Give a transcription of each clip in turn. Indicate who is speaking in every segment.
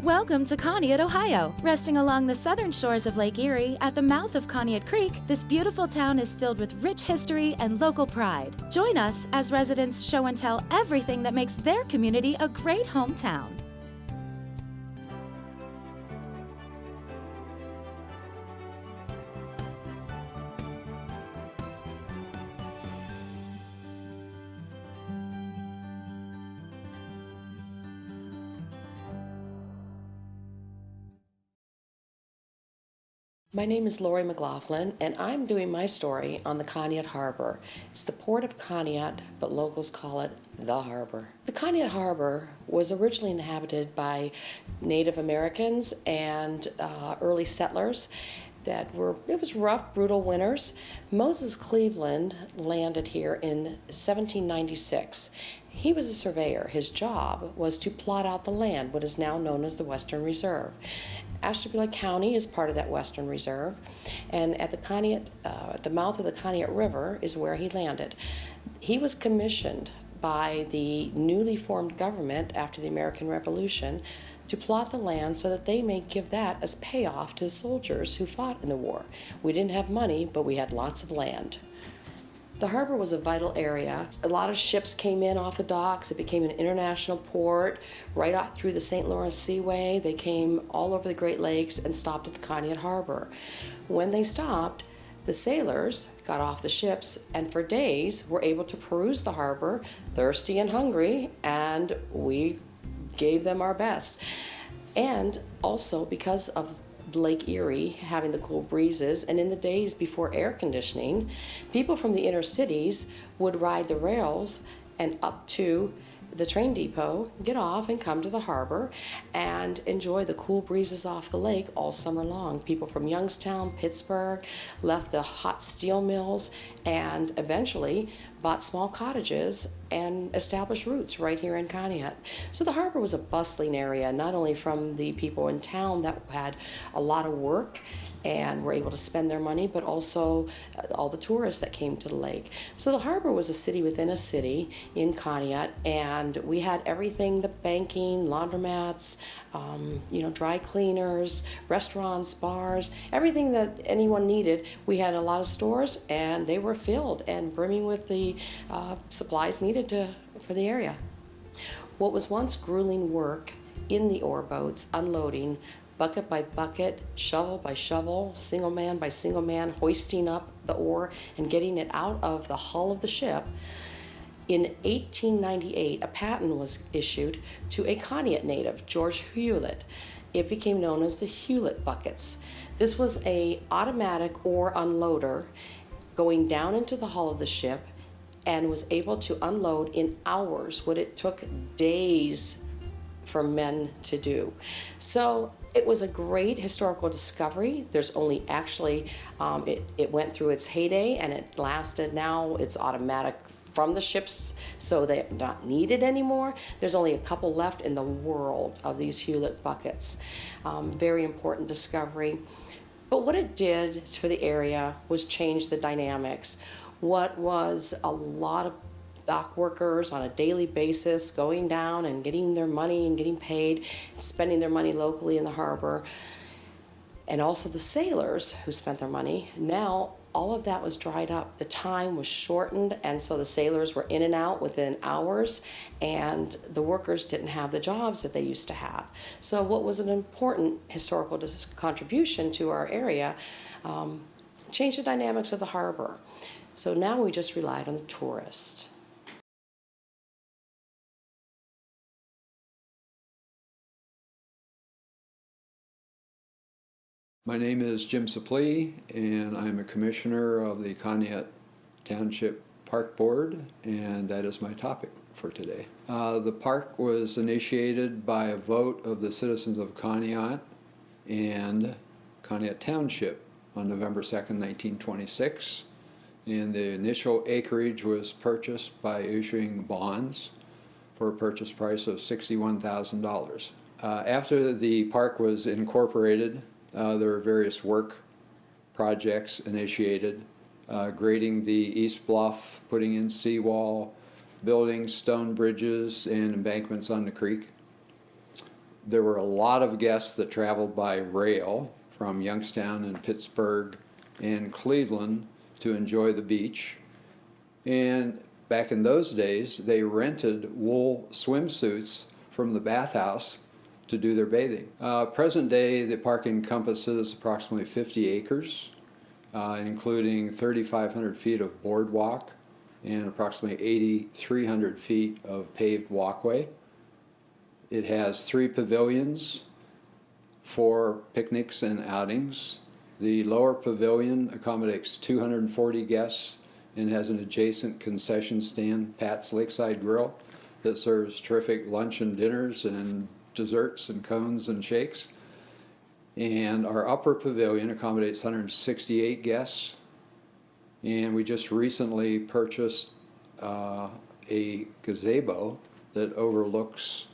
Speaker 1: Welcome to Conneaut, Ohio. Resting along the southern shores of Lake Erie at the mouth of Conneaut Creek, this beautiful town is filled with rich history and local pride. Join us as residents show and tell everything that makes their community a great hometown.
Speaker 2: My name is Lori McLaughlin, and I'm doing my story on the Conneaut Harbor. It's the port of Conneaut, but locals call it the harbor. The Conneaut Harbor was originally inhabited by Native Americans and early settlers. It was rough, brutal winters. Moses Cleveland landed here in 1796. He was a surveyor. His job was to plot out the land, what is now known as the Western Reserve. Ashtabula County is part of that Western Reserve, and at the mouth of the Conneaut River is where he landed. He was commissioned by the newly formed government after the American Revolution to plot the land so that they may give that as payoff to soldiers who fought in the war. We didn't have money, but we had lots of land. The harbor was a vital area. A lot of ships came in off the docks. It became an international port right out through the St. Lawrence Seaway. They came all over the Great Lakes and stopped at the Conneaut Harbor. When they stopped, the sailors got off the ships and for days were able to peruse the harbor, thirsty and hungry, and we gave them our best. And also because of Lake Erie having the cool breezes, and in the days before air conditioning, people from the inner cities would ride the rails and up to the train depot, get off and come to the harbor and enjoy the cool breezes off the lake all summer long. People from Youngstown, Pittsburgh left the hot steel mills and eventually bought small cottages and established roots right here in Conneaut. So the harbor was a bustling area, not only from the people in town that had a lot of work and were able to spend their money, but also all the tourists that came to the lake. So the harbor was a city within a city in Conneaut, and we had everything, the banking, laundromats, dry cleaners, restaurants, bars, everything that anyone needed. We had a lot of stores, and they were filled and brimming with the supplies needed for the area. What was once grueling work in the ore boats, unloading, bucket by bucket, shovel by shovel, single man by single man, hoisting up the ore and getting it out of the hull of the ship. In 1898, a patent was issued to a Conneaut native, George Hewlett. It became known as the Hewlett buckets. This was an automatic ore unloader going down into the hull of the ship and was able to unload in hours what it took days for men to do. So it was a great historical discovery. There's only actually, it went through its heyday and it lasted. Now it's automatic from the ships, so they're not needed anymore. There's only a couple left in the world of these Hewlett buckets. Very important discovery. But what it did for the area was change the dynamics. What was a lot of dock workers on a daily basis going down and getting their money and getting paid, spending their money locally in the harbor, and also the sailors who spent their money. Now all of that was dried up. The time was shortened, and so the sailors were in and out within hours, and the workers didn't have the jobs that they used to have. So what was an important historical contribution to our area changed the dynamics of the harbor. So now we just relied on the tourists.
Speaker 3: My name is Jim Suplee, and I'm a commissioner of the Conneaut Township Park Board, and that is my topic for today. The park was initiated by a vote of the citizens of Conneaut and Conneaut Township on November 2nd, 1926, and the initial acreage was purchased by issuing bonds for a purchase price of $61,000. After the park was incorporated, there were various work projects initiated, grading the East Bluff, putting in seawall, building stone bridges and embankments on the creek. There were a lot of guests that traveled by rail from Youngstown and Pittsburgh and Cleveland to enjoy the beach. And back in those days, they rented wool swimsuits from the bathhouse to do their bathing. Present day, the park encompasses approximately 50 acres, including 3,500 feet of boardwalk and approximately 8,300 feet of paved walkway. It has 3 pavilions for picnics and outings. The lower pavilion accommodates 240 guests and has an adjacent concession stand, Pat's Lakeside Grill, that serves terrific lunch and dinners and desserts and cones and shakes. And our upper pavilion accommodates 168 guests. And we just recently purchased a gazebo that overlooks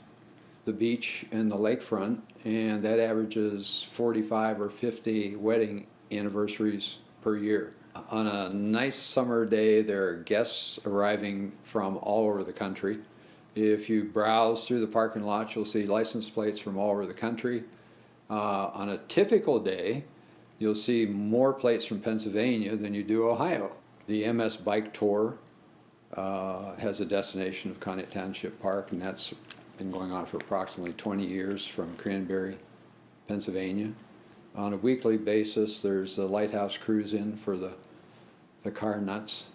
Speaker 3: the beach and the lakefront, and that averages 45 or 50 wedding anniversaries per year. On a nice summer day, there are guests arriving from all over the country. If you browse through the parking lot, you'll see license plates from all over the country. On a typical day, you'll see more plates from Pennsylvania than you do Ohio. The MS Bike Tour has a destination of Conneaut Township Park, and that's been going on for approximately 20 years from Cranberry, Pennsylvania. On a weekly basis, there's a lighthouse cruise in for the car nuts.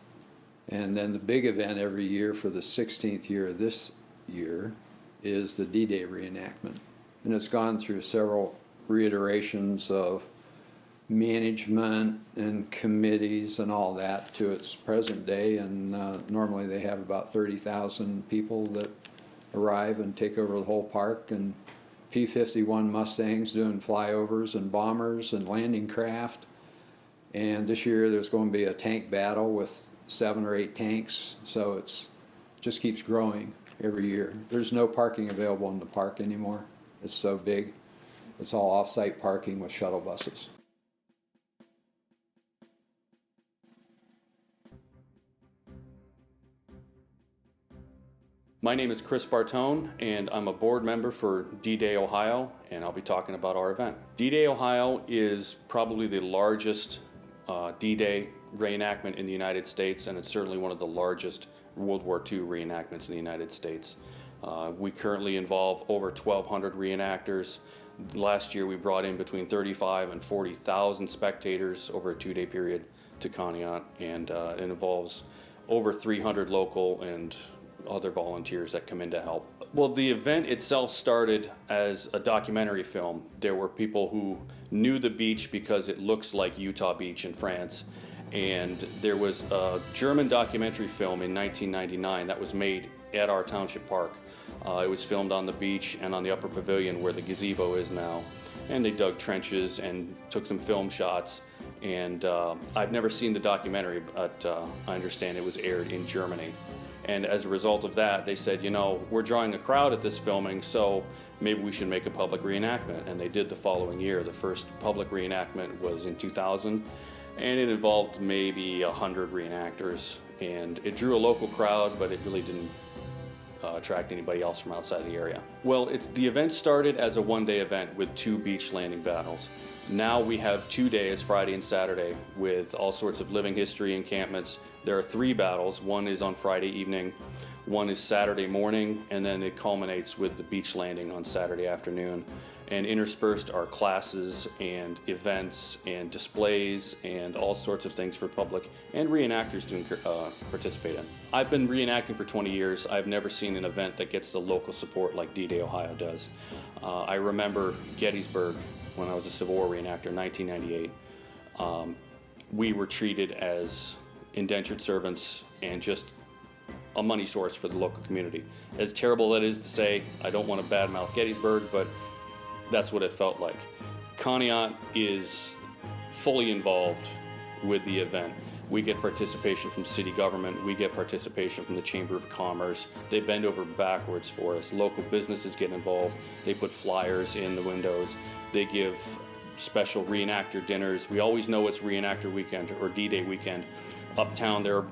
Speaker 3: And then the big event every year for the 16th year of this year is the D-Day reenactment. And it's gone through several reiterations of management and committees and all that to its present day, and normally they have about 30,000 people that arrive and take over the whole park, and P-51 Mustangs doing flyovers and bombers and landing craft. And this year there's going to be a tank battle with 7 or 8 tanks, so it's just keeps growing every year. There's no parking available in the park anymore. It's so big. It's all off-site parking with shuttle buses.
Speaker 4: My name is Chris Bartone, and I'm a board member for D-Day Ohio, and I'll be talking about our event. D-Day Ohio is probably the largest D-Day reenactment in the United States, and it's certainly one of the largest World War II reenactments in the United States. We currently involve over 1,200 reenactors. Last year we brought in between 35 and 40,000 spectators over a 2-day period to Conneaut, and it involves over 300 local and other volunteers that come in to help. Well, the event itself started as a documentary film. There were people who knew the beach because it looks like Utah Beach in France, and there was a German documentary film in 1999 that was made at our Township Park. It was filmed on the beach and on the upper pavilion where the gazebo is now, and they dug trenches and took some film shots. And I've never seen the documentary, but I understand it was aired in Germany. And as a result of that, they said, you know, we're drawing a crowd at this filming, so maybe we should make a public reenactment. And they did the following year. The first public reenactment was in 2000, and it involved maybe 100 reenactors. And it drew a local crowd, but it really didn't attract anybody else from outside the area. Well, the event started as a one-day event with 2 beach landing battles. Now we have 2 days, Friday and Saturday, with all sorts of living history encampments. There are 3 battles. One is on Friday evening, one is Saturday morning, and then it culminates with the beach landing on Saturday afternoon. And interspersed are classes and events and displays and all sorts of things for public and reenactors to participate in. I've been reenacting for 20 years. I've never seen an event that gets the local support like D-Day Ohio does. I remember Gettysburg when I was a Civil War reenactor in 1998. We were treated as indentured servants and just a money source for the local community. As terrible that is to say, I don't want to badmouth Gettysburg, but that's what it felt like. Conneaut is fully involved with the event. We get participation from city government, we get participation from the Chamber of Commerce. They bend over backwards for us. Local businesses get involved. They put flyers in the windows. They give special reenactor dinners. We always know it's reenactor weekend or D-Day weekend. Uptown there are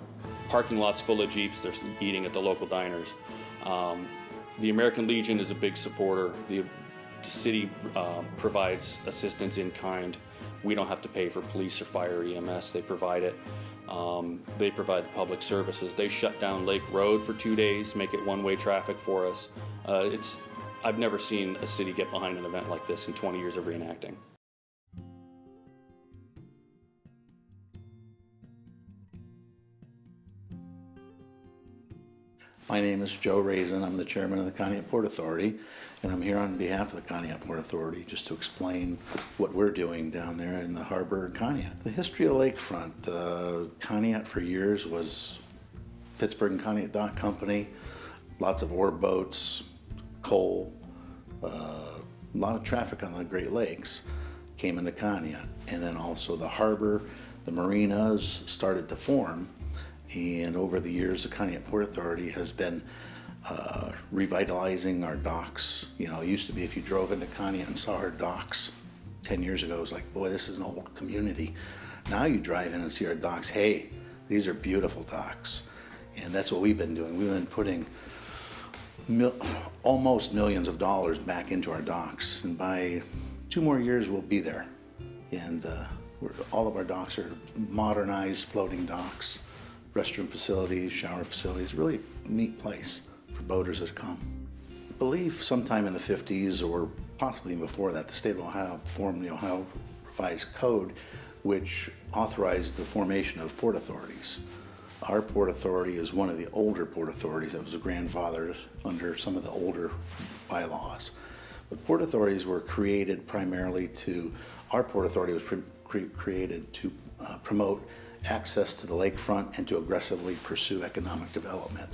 Speaker 4: parking lots full of Jeeps. They're eating at the local diners. The American Legion is a big supporter. The city provides assistance in kind. We don't have to pay for police or fire, EMS. They provide it. They provide the public services. They shut down Lake Road for 2 days, make it one-way traffic for us. I've never seen a city get behind an event like this in 20 years of reenacting.
Speaker 5: My name is Joe Raisin. I'm the chairman of the Conneaut Port Authority, and I'm here on behalf of the Conneaut Port Authority just to explain what we're doing down there in the harbor of Conneaut. The history of the lakefront, Conneaut for years was Pittsburgh and Conneaut Dock Company, lots of ore boats, coal, a lot of traffic on the Great Lakes came into Conneaut, and then also the harbor, the marinas started to form. And over the years, the Conneaut Port Authority has been revitalizing our docks. You know, it used to be if you drove into Conneaut and saw our docks 10 years ago, it was like, boy, this is an old community. Now you drive in and see our docks, hey, these are beautiful docks. And that's what we've been doing. We've been putting almost millions of dollars back into our docks. And by 2 more years, we'll be there. And all of our docks are modernized floating docks. Restroom facilities, shower facilities, really neat place for boaters that come. I believe sometime in the 50s or possibly before that, the state of Ohio formed the Ohio Revised Code, which authorized the formation of port authorities. Our port authority is one of the older port authorities that was grandfathered under some of the older bylaws. But port authorities were created primarily our port authority was created to promote access to the lakefront and to aggressively pursue economic development.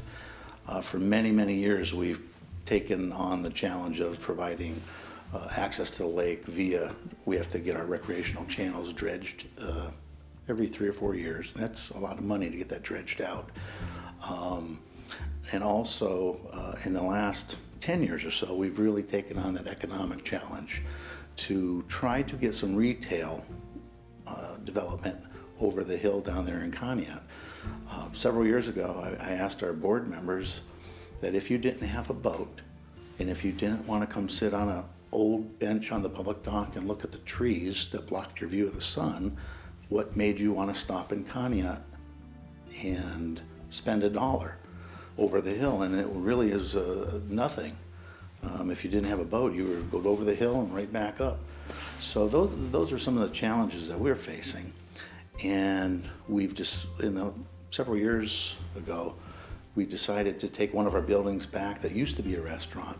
Speaker 5: For many, many years, we've taken on the challenge of providing access to the lake we have to get our recreational channels dredged every 3 or 4 years. That's a lot of money to get that dredged out. And also, in the last 10 years or so, we've really taken on that economic challenge to try to get some retail development over the hill down there in Conneaut. Several years ago, I asked our board members that if you didn't have a boat and if you didn't want to come sit on an old bench on the public dock and look at the trees that blocked your view of the sun, what made you want to stop in Conneaut and spend $1 over the hill? And it really is nothing. If you didn't have a boat, you would go over the hill and right back up. So those are some of the challenges that we're facing. And we've just, several years ago, we decided to take one of our buildings back that used to be a restaurant,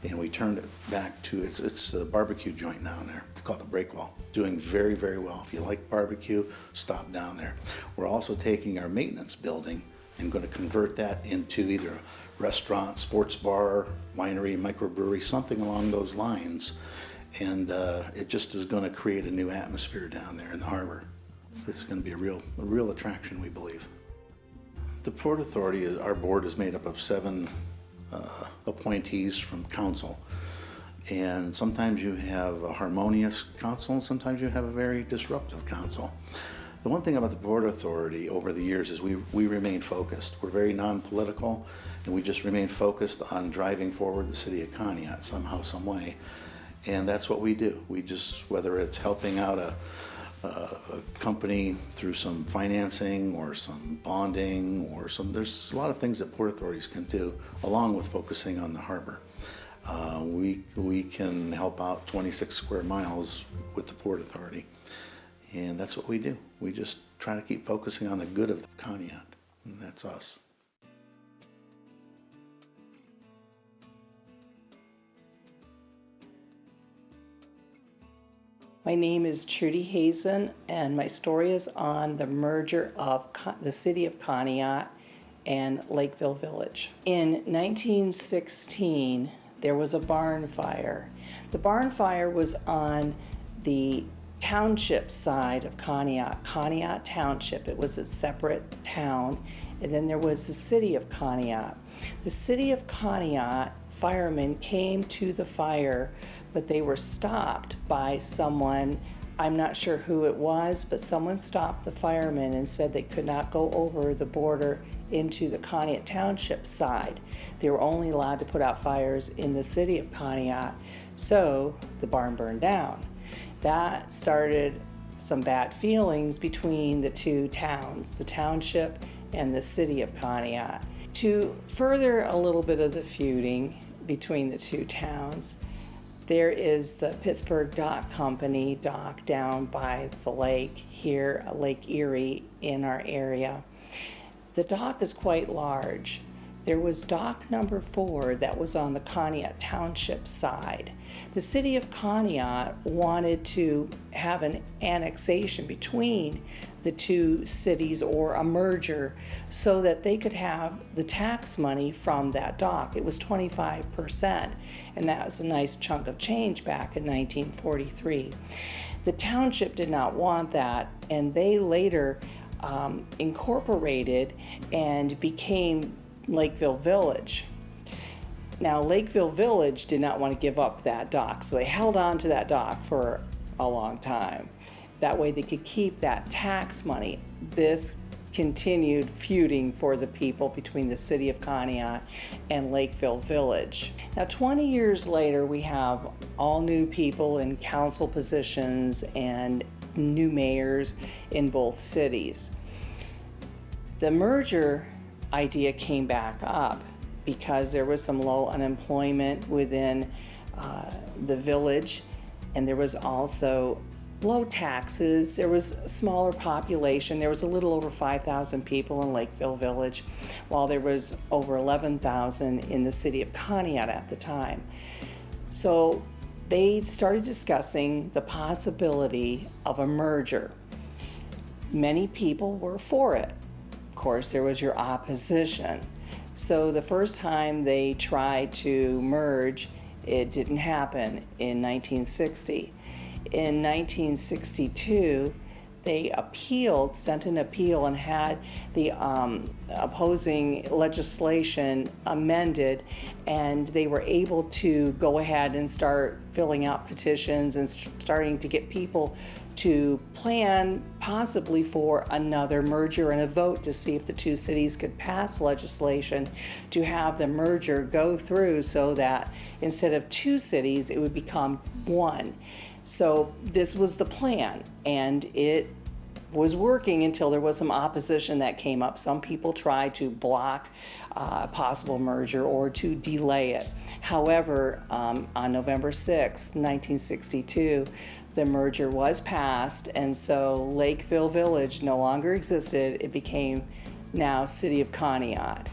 Speaker 5: and we turned it back to, it's a barbecue joint down there. It's called the Breakwall. Doing very, very well. If you like barbecue, stop down there. We're also taking our maintenance building and going to convert that into either a restaurant, sports bar, winery, microbrewery, something along those lines. And it just is going to create a new atmosphere down there in the harbor. This is going to be a real attraction, we believe. The Port Authority, our board is made up of 7 appointees from council. And sometimes you have a harmonious council, and sometimes you have a very disruptive council. The one thing about the Port Authority over the years is we remain focused. We're very non-political, and we just remain focused on driving forward the city of Conneaut somehow, some way. And that's what we do. We just, whether it's helping out a company through some financing or some bonding or there's a lot of things that port authorities can do along with focusing on the harbor. We can help out 26 square miles with the Port Authority, and that's what we do. We just try to keep focusing on the good of the Conneaut, and that's us.
Speaker 6: My name is Trudy Hazen, and my story is on the merger of the city of Conneaut and Lakeville Village. In 1916, there was a barn fire. The barn fire was on the Township side of Conneaut Township. It was a separate town, and then there was the city of Conneaut. The city of Conneaut firemen came to the fire, but they were stopped by someone. I'm not sure who it was, but someone stopped the firemen and said they could not go over the border into the Conneaut Township side. They were only allowed to put out fires in the city of Conneaut, so the barn burned down. That started some bad feelings between the two towns, the township and the city of Conneaut. To further a little bit of the feuding between the two towns, there is the Pittsburgh Dock Company dock down by the lake here, Lake Erie in our area. The dock is quite large. There was dock number 4 that was on the Conneaut Township side. The city of Conneaut wanted to have an annexation between the two cities, or a merger, so that they could have the tax money from that dock. It was 25%, and that was a nice chunk of change back in 1943. The township did not want that, and they later incorporated and became Lakeville Village. Now, Lakeville Village did not want to give up that dock, so they held on to that dock for a long time. That way they could keep that tax money. This continued feuding for the people between the city of Conneaut and Lakeville Village. Now, 20 years later, we have all new people in council positions and new mayors in both cities. The merger idea came back up because there was some low unemployment within the village, and there was also low taxes. There was a smaller population. There was a little over 5,000 people in Lakeville Village, while there was over 11,000 in the city of Conneaut at the time. So they started discussing the possibility of a merger. Many people were for it. Of course, there was your opposition. So the first time they tried to merge, it didn't happen in 1960. In 1962, they appealed, sent an appeal, and had the opposing legislation amended, and they were able to go ahead and start filling out petitions and starting to get people to plan possibly for another merger and a vote to see if the two cities could pass legislation to have the merger go through, so that instead of two cities, it would become one. So this was the plan, and it was working until there was some opposition that came up. Some people tried to block a possible merger or to delay it. However, on November 6, 1962, the merger was passed, and so Lakeville Village no longer existed. It became now City of Conneaut.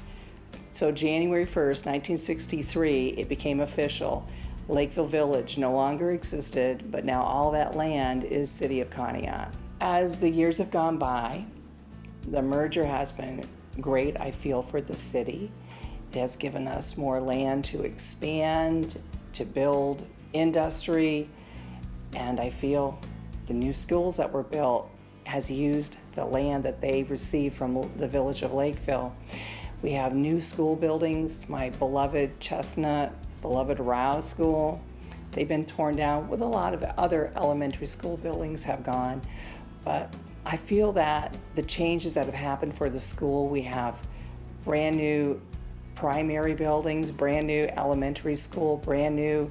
Speaker 6: So January 1st, 1963, it became official. Lakeville Village no longer existed, but now all that land is City of Conneaut. As the years have gone by, the merger has been great, I feel, for the city. It has given us more land to expand, to build industry, and I feel the new schools that were built has used the land that they received from the village of Lakeville. We have new school buildings, my beloved Chestnut, beloved Rouse School. They've been torn down, with a lot of other elementary school buildings have gone. But I feel that the changes that have happened for the school, we have brand new primary buildings, brand new elementary school, brand new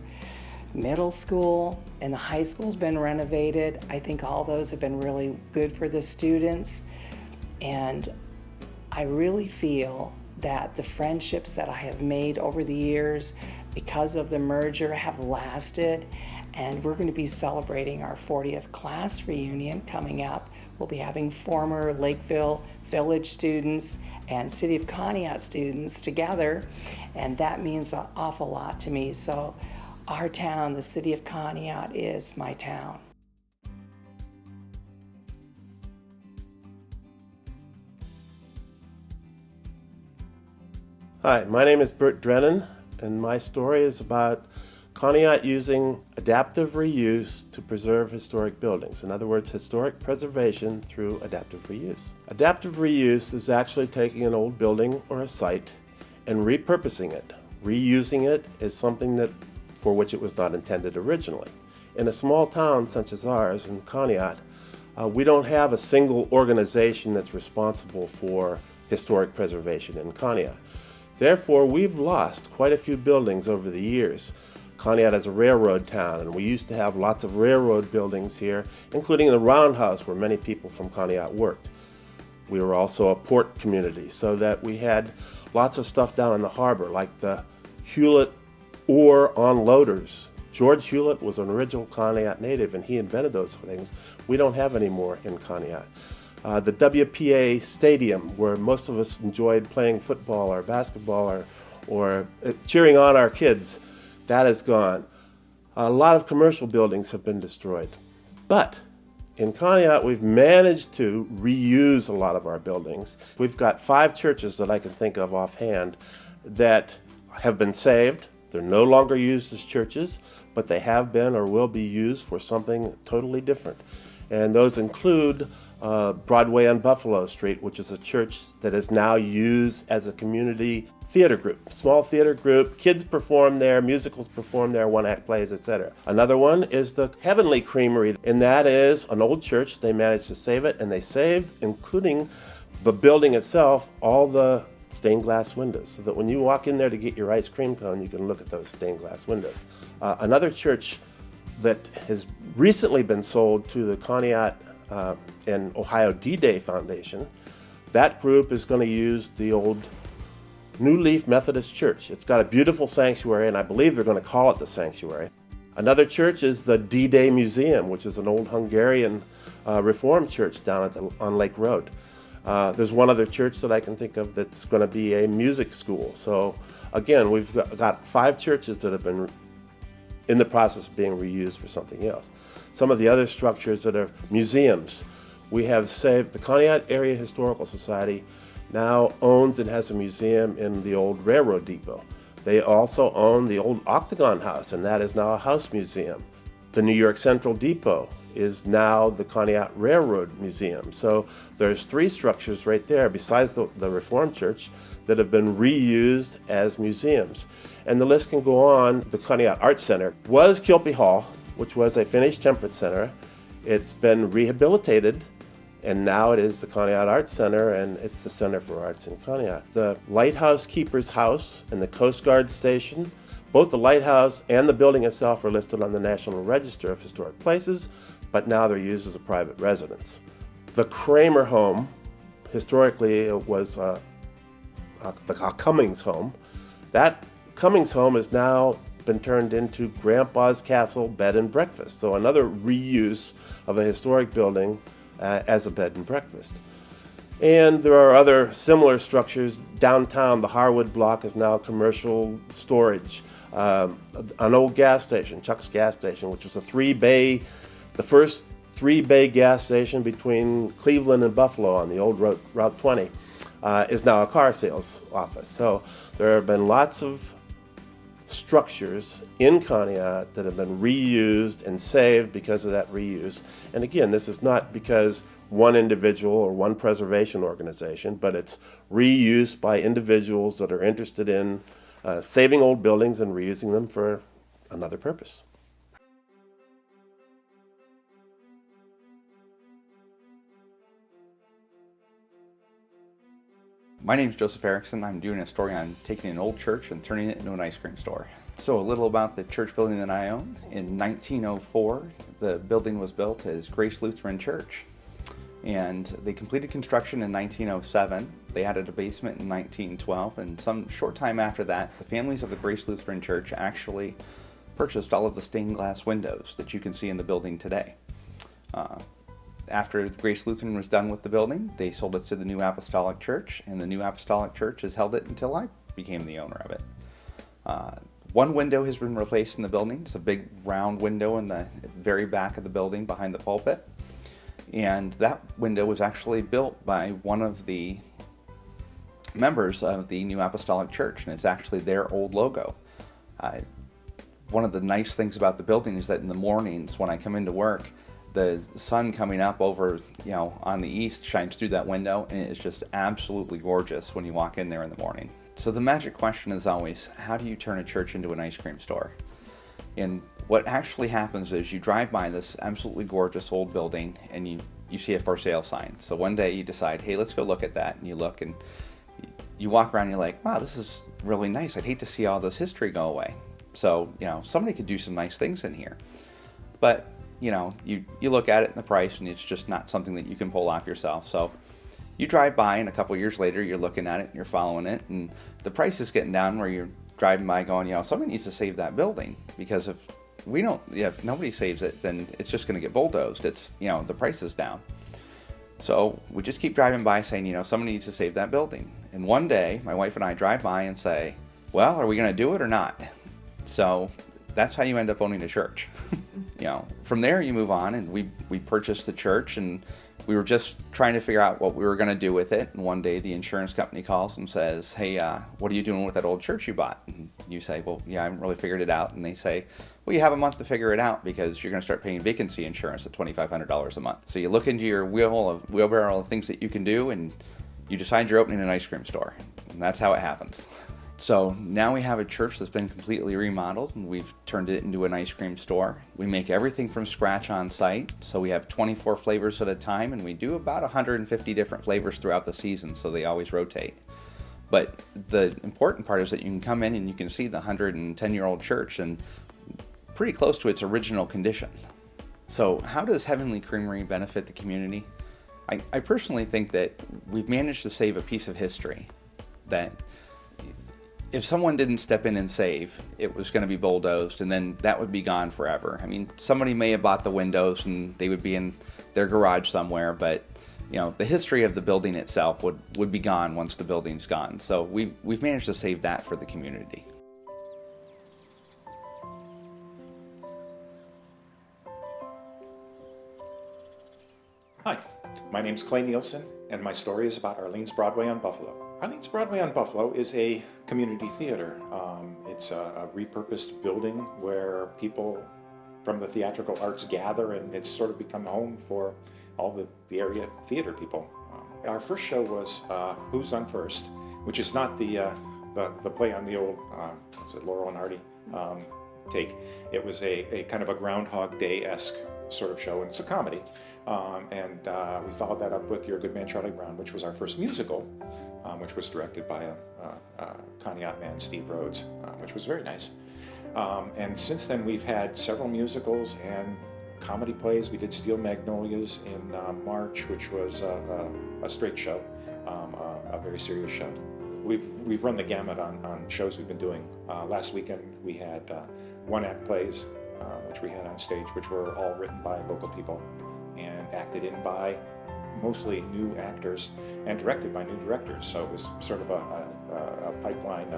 Speaker 6: middle school, and the high school's been renovated. I think all those have been really good for the students. And I really feel that the friendships that I have made over the years because of the merger have lasted, and we're going to be celebrating our 40th class reunion coming up. We'll be having former Lakeville Village students and City of Conneaut students together, and that means an awful lot to me. So our town, the City of Conneaut, is my town.
Speaker 7: Hi, my name is Bert Drennan, and my story is about Conneaut using adaptive reuse to preserve historic buildings. In other words, historic preservation through adaptive reuse. Adaptive reuse is actually taking an old building or a site and repurposing it. Reusing it is something that for which it was not intended originally. In a small town such as ours in Conneaut, we don't have a single organization that's responsible for historic preservation in Conneaut. Therefore, we've lost quite a few buildings over the years. Conneaut is a railroad town, and we used to have lots of railroad buildings here, including the roundhouse where many people from Conneaut worked. We were also a port community, so that we had lots of stuff down in the harbor, like the Hewlett ore unloaders. George Hewlett was an original Conneaut native, and he invented those things. We don't have any more in Conneaut. The WPA Stadium, where most of us enjoyed playing football or basketball or cheering on our kids, that is gone. A lot of commercial buildings have been destroyed. But in Conneaut, we've managed to reuse a lot of our buildings. We've got 5 churches that I can think of offhand that have been saved. They're no longer used as churches, but they have been or will be used for something totally different. And those include Broadway on Buffalo Street, which is a church that is now used as a community theater group, small theater group. Kids perform there, musicals perform there, one-act plays, etc. Another one is the Heavenly Creamery, and that is an old church. They managed to save it, and they saved, including the building itself, all the stained glass windows, so that when you walk in there to get your ice cream cone, you can look at those stained glass windows. Another church that has recently been sold to the Conneaut and Ohio D-Day Foundation, that group is going to use the old New Leaf Methodist Church. It's got a beautiful sanctuary, and I believe they're going to call it the sanctuary. Another church is the D-Day Museum, which is an old Hungarian Reformed church down on Lake Road. There's one other church that I can think of that's going to be a music school. So again, we've got 5 churches that have been in the process of being reused for something else. Some of the other structures that are museums, we have saved. The Conneaut Area Historical Society now owns and has a museum in the old railroad depot. They also own the old Octagon House, and that is now a house museum. The New York Central Depot is now the Conneaut Railroad Museum. So there's 3 structures right there, besides the Reformed Church, that have been reused as museums. And the list can go on. The Conneaut Art Center was Kilpie Hall, which was a finished temperance center. It's been rehabilitated, and now it is the Conneaut Art Center, and it's the Center for Arts in Conneaut. The Lighthouse Keeper's House and the Coast Guard Station, both the lighthouse and the building itself are listed on the National Register of Historic Places, but now they're used as a private residence. The Kramer home, historically it was the Cummings home. That Cummings home has now been turned into Grandpa's Castle Bed and Breakfast, so another reuse of a historic building as a bed and breakfast. And there are other similar structures. Downtown, the Harwood block is now commercial storage. An old gas station, Chuck's Gas Station, which was the first 3-bay gas station between Cleveland and Buffalo on the old Route 20, is now a car sales office. So there have been lots of structures in Conneaut that have been reused and saved because of that reuse. And again, this is not because one individual or one preservation organization, but it's reuse by individuals that are interested in saving old buildings and reusing them for another purpose.
Speaker 8: My name is Joseph Erickson. I'm doing a story on taking an old church and turning it into an ice cream store. So a little about the church building that I own. In 1904, the building was built as Grace Lutheran Church. And they completed construction in 1907. They added a basement in 1912. And some short time after that, the families of the Grace Lutheran Church actually purchased all of the stained glass windows that you can see in the building today. After Grace Lutheran was done with the building, they sold it to the New Apostolic Church, and the New Apostolic Church has held it until I became the owner of it. One window has been replaced in the building. It's a big round window in the very back of the building behind the pulpit. And that window was actually built by one of the members of the New Apostolic Church, and it's actually their old logo. One of the nice things about the building is that in the mornings when I come into work, the sun coming up over, on the east shines through that window, and it's just absolutely gorgeous when you walk in there in the morning. So the magic question is always, how do you turn a church into an ice cream store? And what actually happens is you drive by this absolutely gorgeous old building and you you see a for sale sign. So one day you decide, hey, let's go look at that. And you look and you walk around and you're like, wow, this is really nice. I'd hate to see all this history go away. So, somebody could do some nice things in here. But, you look at it and the price, and it's just not something that you can pull off yourself. So you drive by, and a couple years later, you're looking at it and you're following it, and the price is getting down where you're driving by going, somebody needs to save that building, because if nobody saves it, then it's just going to get bulldozed. It's, the price is down. So we just keep driving by saying, somebody needs to save that building. And one day, my wife and I drive by and say, well, are we going to do it or not? So that's how you end up owning a church. From there you move on, and we purchased the church, and we were just trying to figure out what we were going to do with it. And one day the insurance company calls and says, hey, what are you doing with that old church you bought? And you say, well, yeah, I haven't really figured it out. And they say, well, you have a month to figure it out, because you're going to start paying vacancy insurance at $2,500 a month. So you look into your wheelbarrow of things that you can do, and you decide you're opening an ice cream store. And that's how it happens. So now we have a church that's been completely remodeled, and we've turned it into an ice cream store. We make everything from scratch on site. So we have 24 flavors at a time, and we do about 150 different flavors throughout the season, so they always rotate. But the important part is that you can come in and you can see the 110-year-old church and pretty close to its original condition. So how does Heavenly Creamery benefit the community? I personally think that we've managed to save a piece of history that if someone didn't step in and save, it was going to be bulldozed, and then that would be gone forever. I mean, somebody may have bought the windows and they would be in their garage somewhere, but the history of the building itself would be gone once the building's gone. So we've managed to save that for the community.
Speaker 9: Hi, my name's Clay Nielsen, and my story is about Arlene's Broadway on Buffalo. Arlene's Broadway on Buffalo is a community theater. It's a repurposed building where people from the theatrical arts gather, and it's sort of become home for all the area theater people. Our first show was Who's on First, which is not the play on the old Laurel and Hardy take. It was a kind of a Groundhog Day-esque sort of show, and it's a comedy. We followed that up with Your Good Man Charlie Brown, which was our first musical, which was directed by a Conneaut man, Steve Rhodes, which was very nice. And since then we've had several musicals and comedy plays. We did Steel Magnolias in March, which was a straight show, a very serious show. We've run the gamut on shows we've been doing. Last weekend we had one-act plays, which we had on stage, which were all written by local people and acted in by mostly new actors and directed by new directors. So it was sort of a pipeline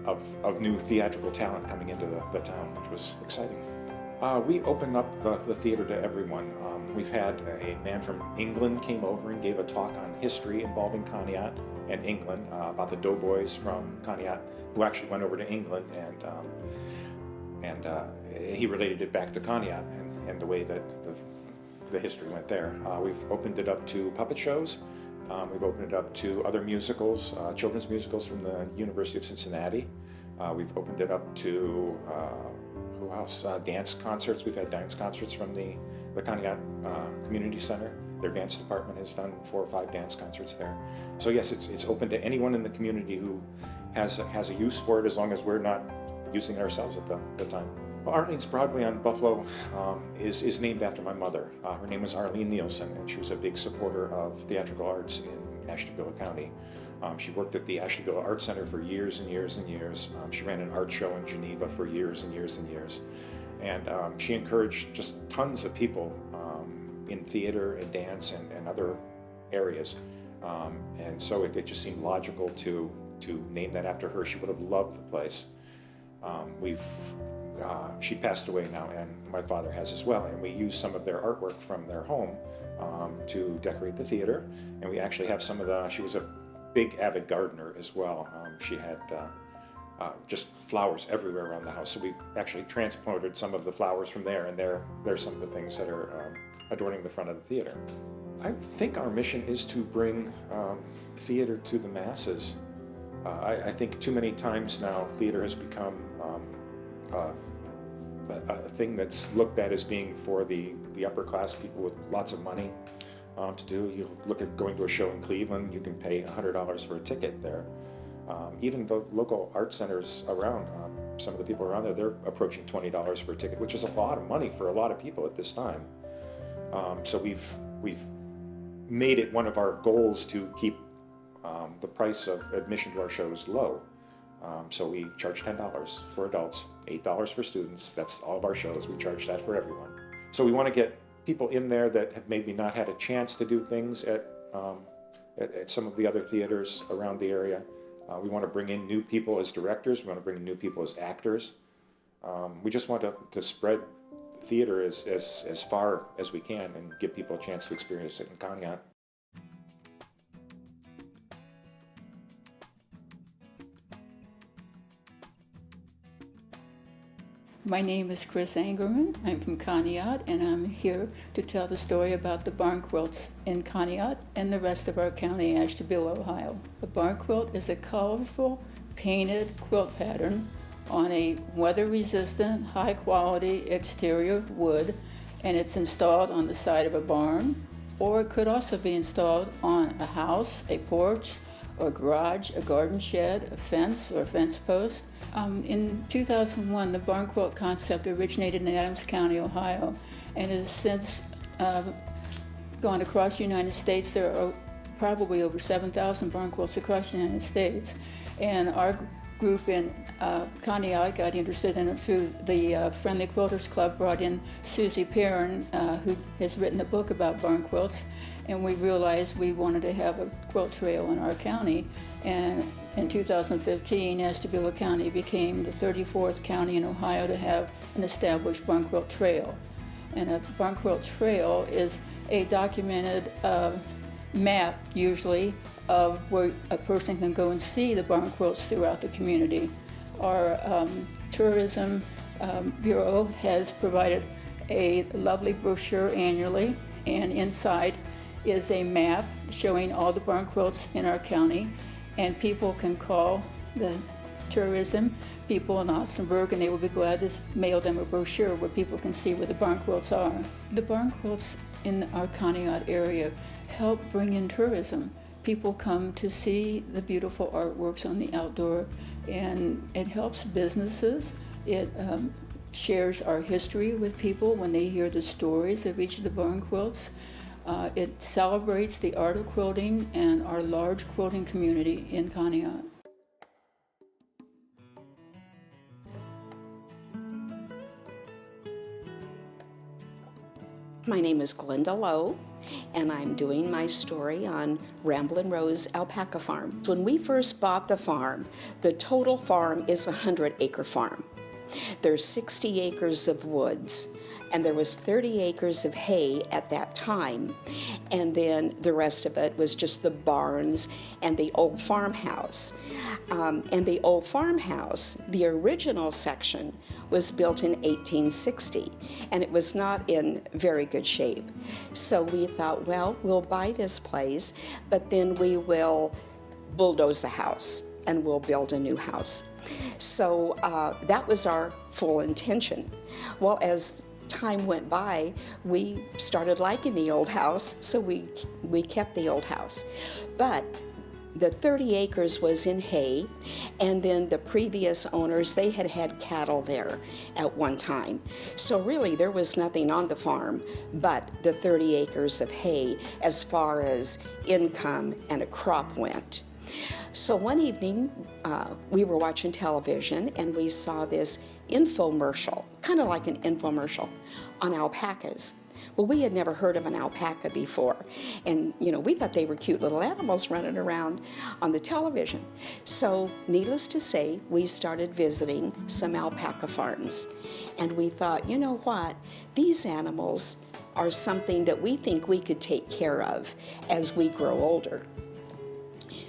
Speaker 9: of new theatrical talent coming into the town, which was exciting. We opened up the theater to everyone. We've had a man from England came over and gave a talk on history involving Conneaut and England, about the doughboys from Conneaut who actually went over to England, and he related it back to Conneaut and the way that the history went there. We've opened it up to puppet shows. We've opened it up to other musicals, children's musicals from the University of Cincinnati. We've opened it up to, who else? Dance concerts. We've had dance concerts from the Conneaut Community Center. Their dance department has done 4 or 5 dance concerts there. So yes, it's open to anyone in the community who has a use for it, as long as we're not using it ourselves at the time. Well, Arlene's Broadway on Buffalo is named after my mother. Her name was Arlene Nielsen, and she was a big supporter of theatrical arts in Ashtabula County. She worked at the Ashtabula Art Center for years and years and years. She ran an art show in Geneva for years and years and years. And she encouraged just tons of people in theater and dance and other areas. And so it just seemed logical to name that after her. She would have loved the place. She passed away now, and my father has as well, and we use some of their artwork from their home to decorate the theater. And we actually have some of she was a big avid gardener as well. She had just flowers everywhere around the house, so we actually transplanted some of the flowers from there, and they're some of the things that are adorning the front of the theater. I think our mission is to bring theater to the masses. I think too many times now theater has become a thing that's looked at as being for the upper class people with lots of money to do. You look at going to a show in Cleveland, you can pay $100 for a ticket there. Even the local art centers around, some of the people around there, they're approaching $20 for a ticket, which is a lot of money for a lot of people at this time. So we've made it one of our goals to keep the price of admission to our shows low. So we charge $10 for adults, $8 for students. That's all of our shows. We charge that for everyone. So we want to get people in there that have maybe not had a chance to do things at some of the other theaters around the area. We want to bring in new people as directors. We want to bring in new people as actors. We just want to spread theater as far as we can and give people a chance to experience it in Conneaut.
Speaker 10: My name is Chris Angerman. I'm from Conneaut, and I'm here to tell the story about the barn quilts in Conneaut and the rest of our county, Ashtabula, Ohio. The barn quilt is a colorful, painted quilt pattern on a weather-resistant, high-quality exterior wood, and it's installed on the side of a barn, or it could also be installed on a house, a porch, or garage, a garden shed, a fence, or a fence post. In 2001, the barn quilt concept originated in Adams County, Ohio, and has since gone across the United States. There are probably over 7,000 barn quilts across the United States, and our group in Conneaut got interested in it through the Friendly Quilters Club, brought in Susie Perrin, who has written a book about barn quilts, and we realized we wanted to have a quilt trail in our county. And in 2015, Ashtabula County became the 34th county in Ohio to have an established barn quilt trail. And a barn quilt trail is a documented map, usually, of where a person can go and see the barn quilts throughout the community. Our tourism bureau has provided a lovely brochure annually, and inside is a map showing all the barn quilts in our county, and people can call the tourism people in Austinburg, and they will be glad to mail them a brochure where people can see where the barn quilts are. The barn quilts in our Conneaut area help bring in tourism. People come to see the beautiful artworks on the outdoor, and it helps businesses. It shares our history with people when they hear the stories of each of the barn quilts. It celebrates the art of quilting and our large quilting community in Conneaut.
Speaker 11: My name is Glenda Lowe, and I'm doing my story on Ramblin' Rose Alpaca Farm. When we first bought the farm, the total farm is a 100-acre farm. There's 60 acres of woods, and there was 30 acres of hay at that time, and then the rest of it was just the barns and the old farmhouse. And the old farmhouse, the original section, was built in 1860, and it was not in very good shape. So we thought, well, we'll buy this place, but then we will bulldoze the house and we'll build a new house. So that was our full intention. Well, as time went by, we started liking the old house, so we kept the old house. But the 30 acres was in hay, and then the previous owners, they had had cattle there at one time. So really there was nothing on the farm but the 30 acres of hay as far as income and a crop went. So one evening we were watching television and we saw this infomercial, kind of like an infomercial on alpacas. Well, we had never heard of an alpaca before, and we thought they were cute little animals running around on the television. So needless to say, we started visiting some alpaca farms, and we thought, you know what, these animals are something that we think we could take care of as we grow older.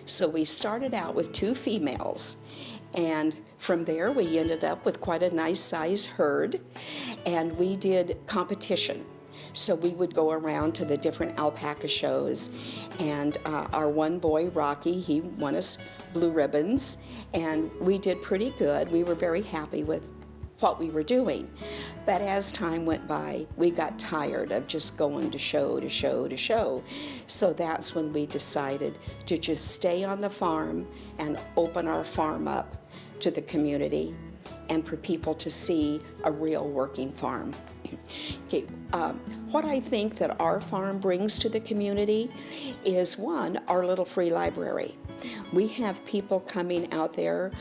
Speaker 11: So we started out with 2 females, and from there we ended up with quite a nice size herd, and we did competition. So we would go around to the different alpaca shows, and our one boy, Rocky, he won us blue ribbons, and we did pretty good. We were very happy with what we were doing. But as time went by, we got tired of just going to show to show to show. So that's when we decided to just stay on the farm and open our farm up to the community and for people to see a real working farm. Okay, what I think that our farm brings to the community is, one, our little free library. We have people coming out there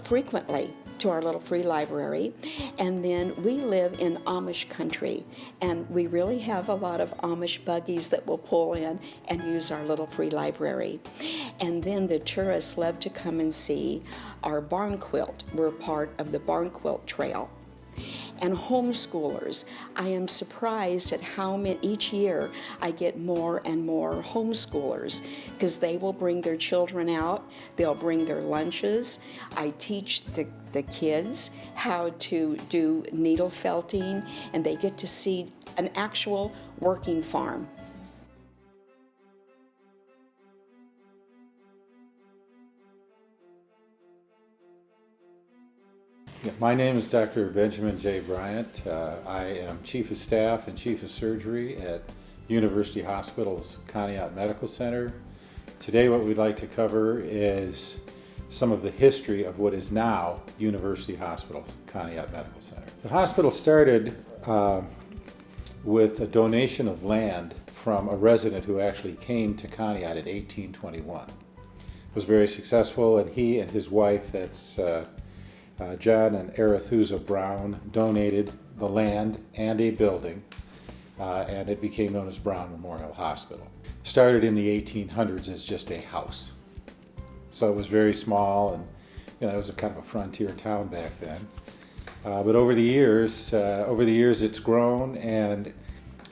Speaker 11: frequently to our little free library, and then we live in Amish country, and we really have a lot of Amish buggies that will pull in and use our little free library. And then the tourists love to come and see our barn quilt. We're part of the barn quilt trail. And homeschoolers, I am surprised at how many, each year I get more and more homeschoolers, because they will bring their children out, they'll bring their lunches. I teach the kids how to do needle felting, and they get to see an actual working farm.
Speaker 12: My name is Dr. Benjamin J. Bryant. I am Chief of Staff and Chief of Surgery at University Hospital's Conneaut Medical Center. Today what we'd like to cover is some of the history of what is now University Hospital's Conneaut Medical Center. The hospital started with a donation of land from a resident who actually came to Conneaut in 1821. It was very successful, and he and his wife, that's John and Arethusa Brown, donated the land and a building, and it became known as Brown Memorial Hospital. Started in the 1800s as just a house. So it was very small, and it was a kind of a frontier town back then. But over the years it's grown, and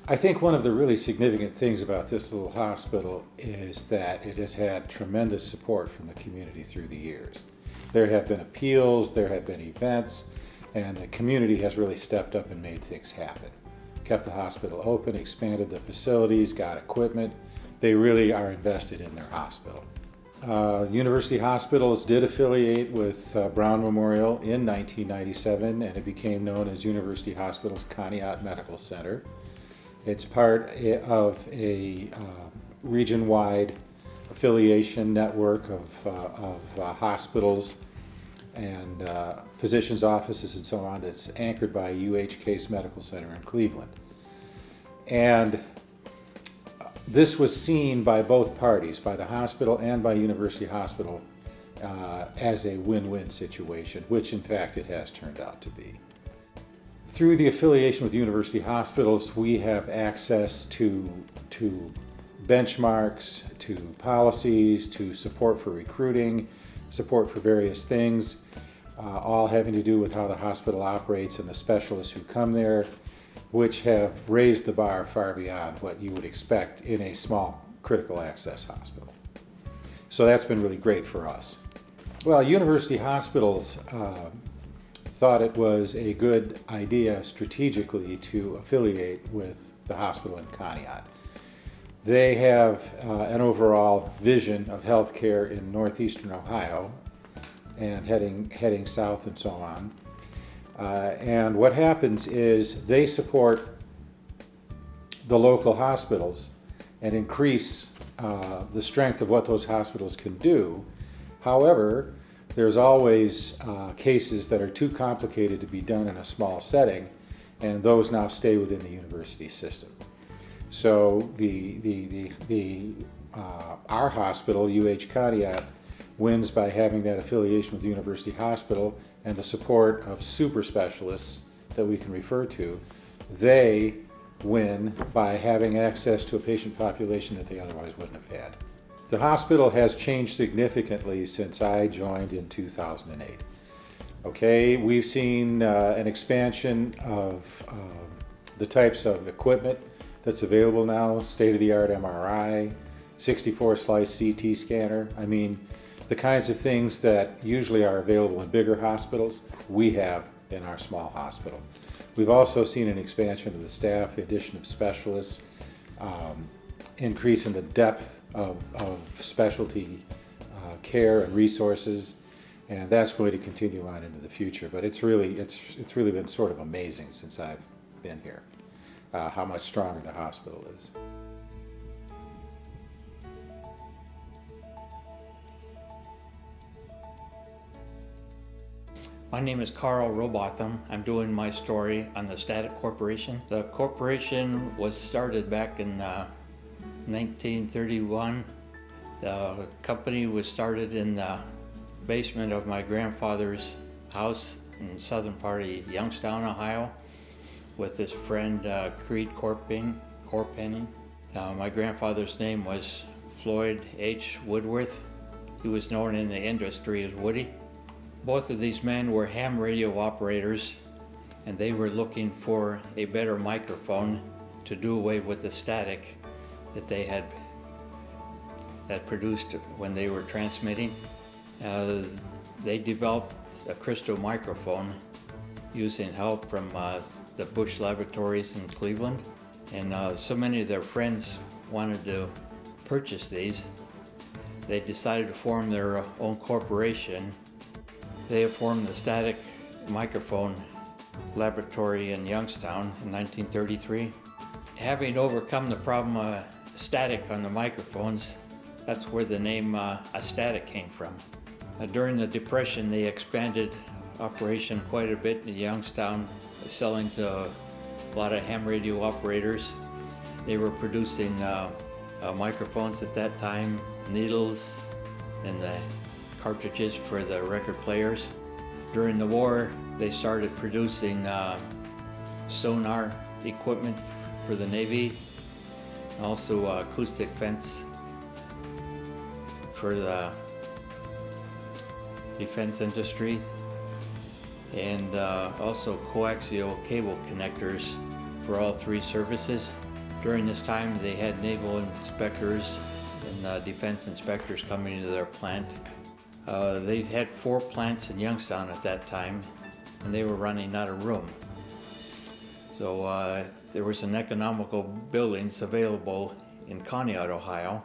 Speaker 12: I think one of the really significant things about this little hospital is that it has had tremendous support from the community through the years. There have been appeals, there have been events, and the community has really stepped up and made things happen. Kept the hospital open, expanded the facilities, got equipment. They really are invested in their hospital. University Hospitals did affiliate with Brown Memorial in 1997, and it became known as University Hospitals Conneaut Medical Center. It's part of a region-wide affiliation network of hospitals and physicians' offices and so on that's anchored by UH Case Medical Center in Cleveland. And this was seen by both parties, by the hospital and by University Hospital, as a win-win situation, which in fact it has turned out to be. Through the affiliation with University Hospitals, we have access to benchmarks, to policies, to support for recruiting, support for various things, all having to do with how the hospital operates and the specialists who come there, which have raised the bar far beyond what you would expect in a small critical access hospital. So that's been really great for us. Well, University Hospitals thought it was a good idea strategically to affiliate with the hospital in Conneaut. They have an overall vision of healthcare in northeastern Ohio and heading south and so on. And what happens is they support the local hospitals and increase the strength of what those hospitals can do. However, there's always cases that are too complicated to be done in a small setting, and those now stay within the university system. So our hospital, UH Conneaut, wins by having that affiliation with the University Hospital and the support of super specialists that we can refer to. They win by having access to a patient population that they otherwise wouldn't have had. The hospital has changed significantly since I joined in 2008. Okay, we've seen an expansion of the types of equipment that's available now, state-of-the-art MRI, 64-slice CT scanner. I mean, the kinds of things that usually are available in bigger hospitals, we have in our small hospital. We've also seen an expansion of the staff, the addition of specialists, increase in the depth of specialty care and resources, And that's going to continue on into the future. But it's really been sort of amazing since I've been here, how much stronger the hospital is.
Speaker 13: My name is Carl Robotham. I'm doing my story on the Astatic Corporation. The corporation was started back in 1931. The company was started in the basement of my grandfather's house in the southern part of Youngstown, Ohio, with his friend Creed Corpenny. My grandfather's name was Floyd H. Woodworth. He was known in the industry as Woody. Both of these men were ham radio operators, and they were looking for a better microphone to do away with the static that they had produced when they were transmitting. They developed a crystal microphone using help from the Bush Laboratories in Cleveland. And so many of their friends wanted to purchase these, they decided to form their own corporation. They formed the Astatic Microphone Laboratory in Youngstown in 1933. Having overcome the problem of static on the microphones, that's where the name Astatic came from. During the Depression, they expanded operation quite a bit in Youngstown, selling to a lot of ham radio operators. They were producing microphones at that time, needles, and the cartridges for the record players. During the war, they started producing sonar equipment for the Navy, also acoustic fence for the defense industry, and also coaxial cable connectors for all three services. During this time, they had naval inspectors and defense inspectors coming into their plant. They had 4 plants in Youngstown at that time, and they were running out of room. So there was an economical buildings available in Conneaut, Ohio,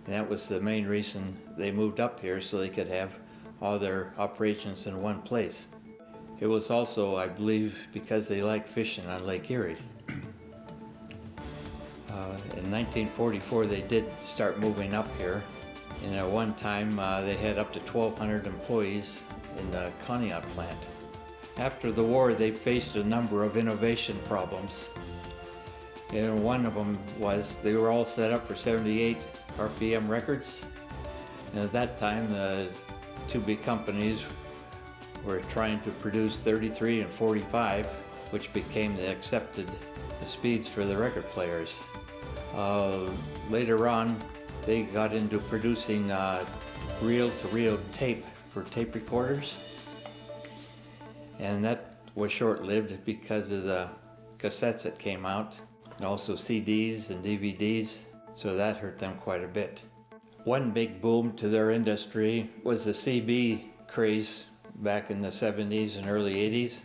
Speaker 13: and that was the main reason they moved up here, so they could have all their operations in one place. It was also, I believe, because they liked fishing on Lake Erie. In 1944, they did start moving up here. And at one time, they had up to 1,200 employees in the Conneaut plant. After the war, they faced a number of innovation problems. And one of them was they were all set up for 78 RPM records. And at that time, the 2 big companies were trying to produce 33 and 45, which became the accepted speeds for the record players. Later on, they got into producing reel-to-reel tape for tape recorders, and that was short-lived because of the cassettes that came out, and also CDs and DVDs, so that hurt them quite a bit. One big boom to their industry was the CB craze back in the 70s and early 80s.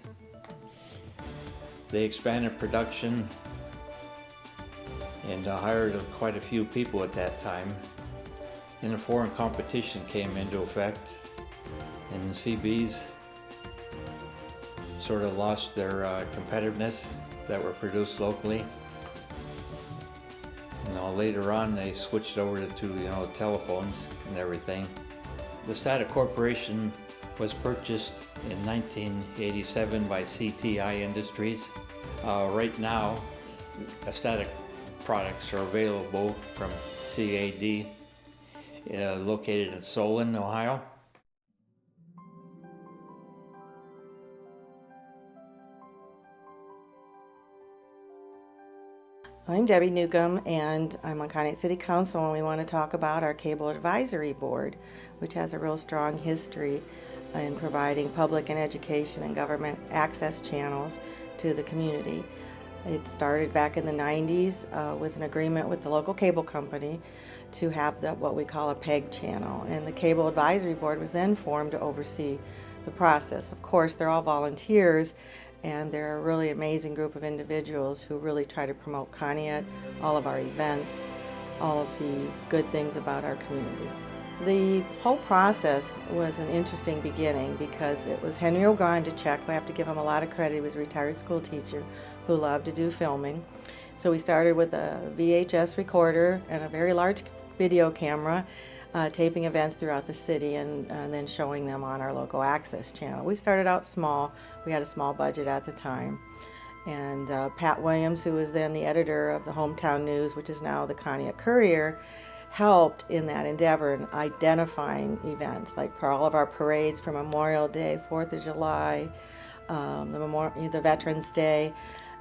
Speaker 13: They expanded production and hired quite a few people at that time. And a foreign competition came into effect, and the CBs sort of lost their competitiveness that were produced locally. And later on, they switched over to telephones and everything. The Astatic Corporation was purchased in 1987 by CTI Industries. Right now, Astatic products are available from CAD, located in Solon, Ohio.
Speaker 14: I'm Debbie Newcomb, and I'm on Conneaut City Council, and we want to talk about our Cable Advisory Board, which has a real strong history in providing public and education and government access channels to the community. It started back in the 90s with an agreement with the local cable company to have what we call a PEG channel, and the Cable Advisory Board was then formed to oversee the process. Of course, they're all volunteers, and they're a really amazing group of individuals who really try to promote Conneaut, all of our events, all of the good things about our community. The whole process was an interesting beginning because it was Henry O'Grandachek. I have to give him a lot of credit. He was a retired school teacher who loved to do filming. So we started with a VHS recorder and a very large video camera, taping events throughout the city and then showing them on our local access channel. We started out small. We had a small budget at the time. And Pat Williams, who was then the editor of the Hometown News, which is now the Conneaut Courier, helped in that endeavor in identifying events, like for all of our parades for Memorial Day, 4th of July, the Veterans Day,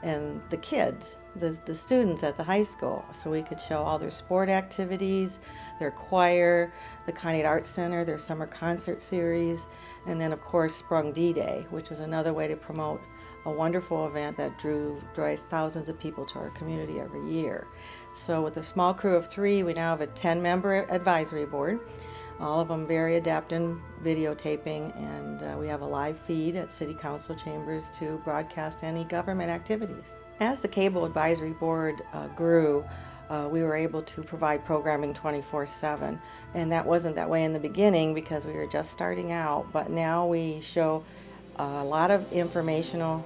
Speaker 14: and the kids, the students at the high school. So we could show all their sport activities, their choir, the Conneaut Arts Center, their summer concert series, and then of course Sprung D-Day, which was another way to promote a wonderful event that draws thousands of people to our community every year. So with a small crew of 3, we now have a 10-member advisory board, all of them very adept in videotaping, and we have a live feed at City Council chambers to broadcast any government activities. As the Cable Advisory Board grew, we were able to provide programming 24/7, and that wasn't that way in the beginning because we were just starting out, but now we show a lot of information,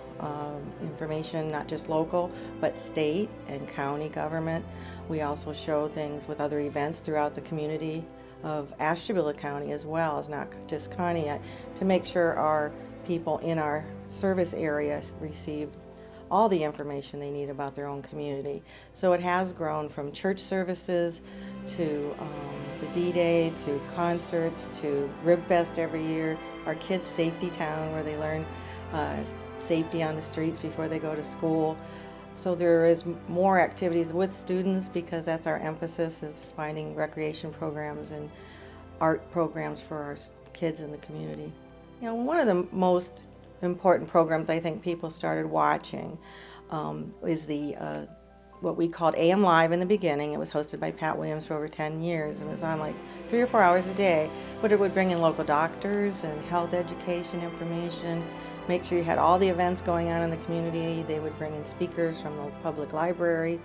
Speaker 14: not just local, but state and county government. We also show things with other events throughout the community of Ashtabula County as well as not just Conneaut, to make sure our people in our service areas receive all the information they need about their own community. So it has grown from church services to the D-Day, to concerts, to Rib Fest every year, our Kids Safety Town where they learn safety on the streets before they go to school. So there is more activities with students because that's our emphasis, is finding recreation programs and art programs for our kids in the community. You know, one of the most important programs I think people started watching is the what we called AM Live in the beginning. It was hosted by Pat Williams for over 10 years. It was on like 3 or 4 hours a day, but it would bring in local doctors and health education information, make sure you had all the events going on in the community. They would bring in speakers from the public library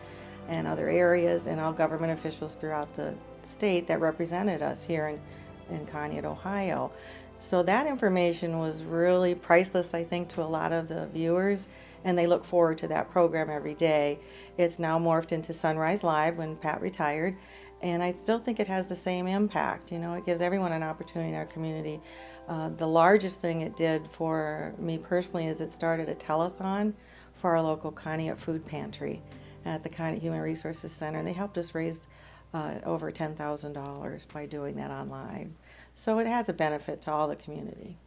Speaker 14: and other areas and all government officials throughout the state that represented us here in Conneaut, Ohio. So that information was really priceless, I think, to a lot of the viewers, and they look forward to that program every day. It's now morphed into Sunrise Live when Pat retired, and I still think it has the same impact. You know, it gives everyone an opportunity in our community. The largest thing it did for me personally is it started a telethon for our local Conneaut food pantry at the Conneaut Human Resources Center. They helped us raise over $10,000 by doing that online. So it has a benefit to all the community.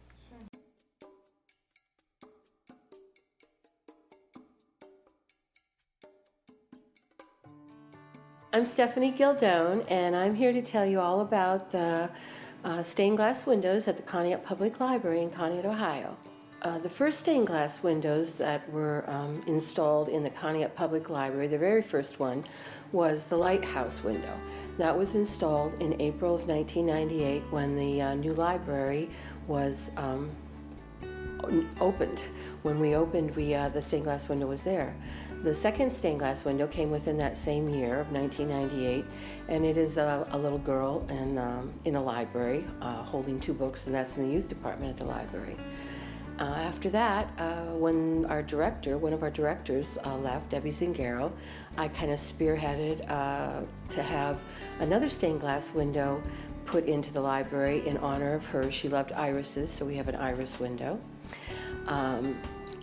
Speaker 15: I'm Stephanie Gildone, and I'm here to tell you all about the stained glass windows at the Conneaut Public Library in Conneaut, Ohio. The first stained glass windows that were installed in the Conneaut Public Library, the very first one, was the lighthouse window. That was installed in April of 1998 when the new library was opened. When we opened, the stained glass window was there. The second stained glass window came within that same year of 1998, and it is a little girl in a library holding 2 books, and that's in the youth department at the library. After that, when one of our directors left, Debbie Zingaro, I kind of spearheaded to have another stained glass window put into the library in honor of her. She loved irises, so we have an iris window.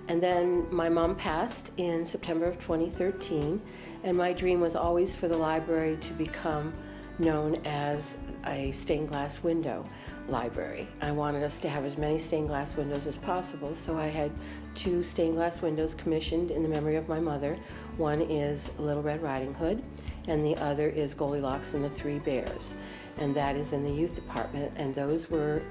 Speaker 15: And then my mom passed in September of 2013, and my dream was always for the library to become known as a stained glass window library. I wanted us to have as many stained glass windows as possible, so I had 2 stained glass windows commissioned in the memory of my mother. One is Little Red Riding Hood, and the other is Goldilocks and the 3 Bears, and that is in the youth department, and those were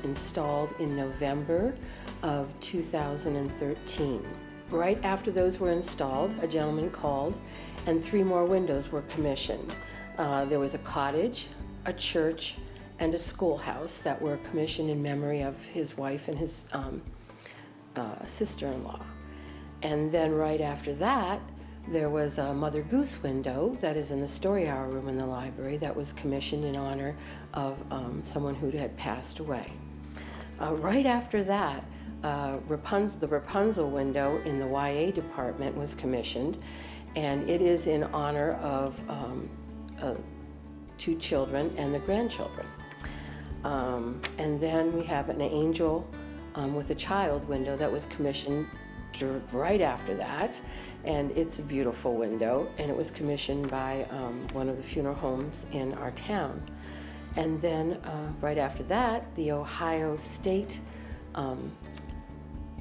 Speaker 15: installed in November of 2013. Right after those were installed, a gentleman called, and 3 more windows were commissioned. There was a cottage, a church, and a schoolhouse that were commissioned in memory of his wife and his sister-in-law. And then right after that,
Speaker 2: There was a Mother Goose window that is in the story hour room in the library that was commissioned in honor of someone who had passed away. Right after that, the Rapunzel window in the YA department was commissioned, and it is in honor of 2 children and the grandchildren. And then we have an angel with a child window that was commissioned right after that, and it's a beautiful window, and it was commissioned by one of the funeral homes in our town. And then right after that, the Ohio State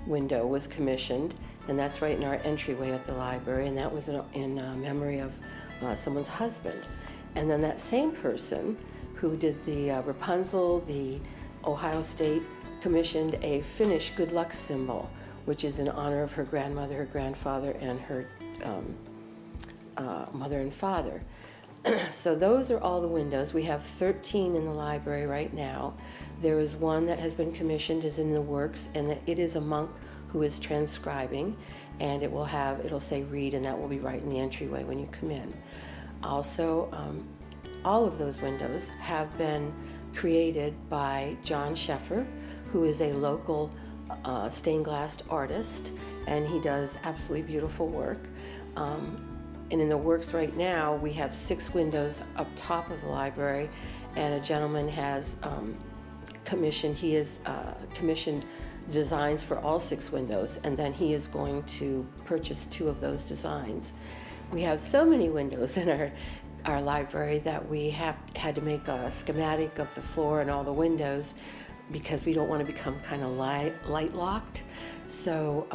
Speaker 2: window was commissioned, and that's right in our entryway at the library, and that was in memory of someone's husband. And then that same person who did the Rapunzel, the Ohio State, commissioned a Finnish good luck symbol, which is in honor of her grandmother, her grandfather, and her mother and father. So those are all the windows. We have 13 in the library right now. There is one that has been commissioned, is in the works, and it is a monk who is transcribing, and it'll say read, and that will be right in the entryway when you come in. Also, all of those windows have been created by John Sheffer, who is a local stained glass artist, and he does absolutely beautiful work. And in the works right now, we have 6 windows up top of the library, and a gentleman has commissioned designs for all 6 windows, and then he is going to purchase 2 of those designs. We have so many windows in our library that we had to make a schematic of the floor and all the windows, because we don't want to become kind of light locked. So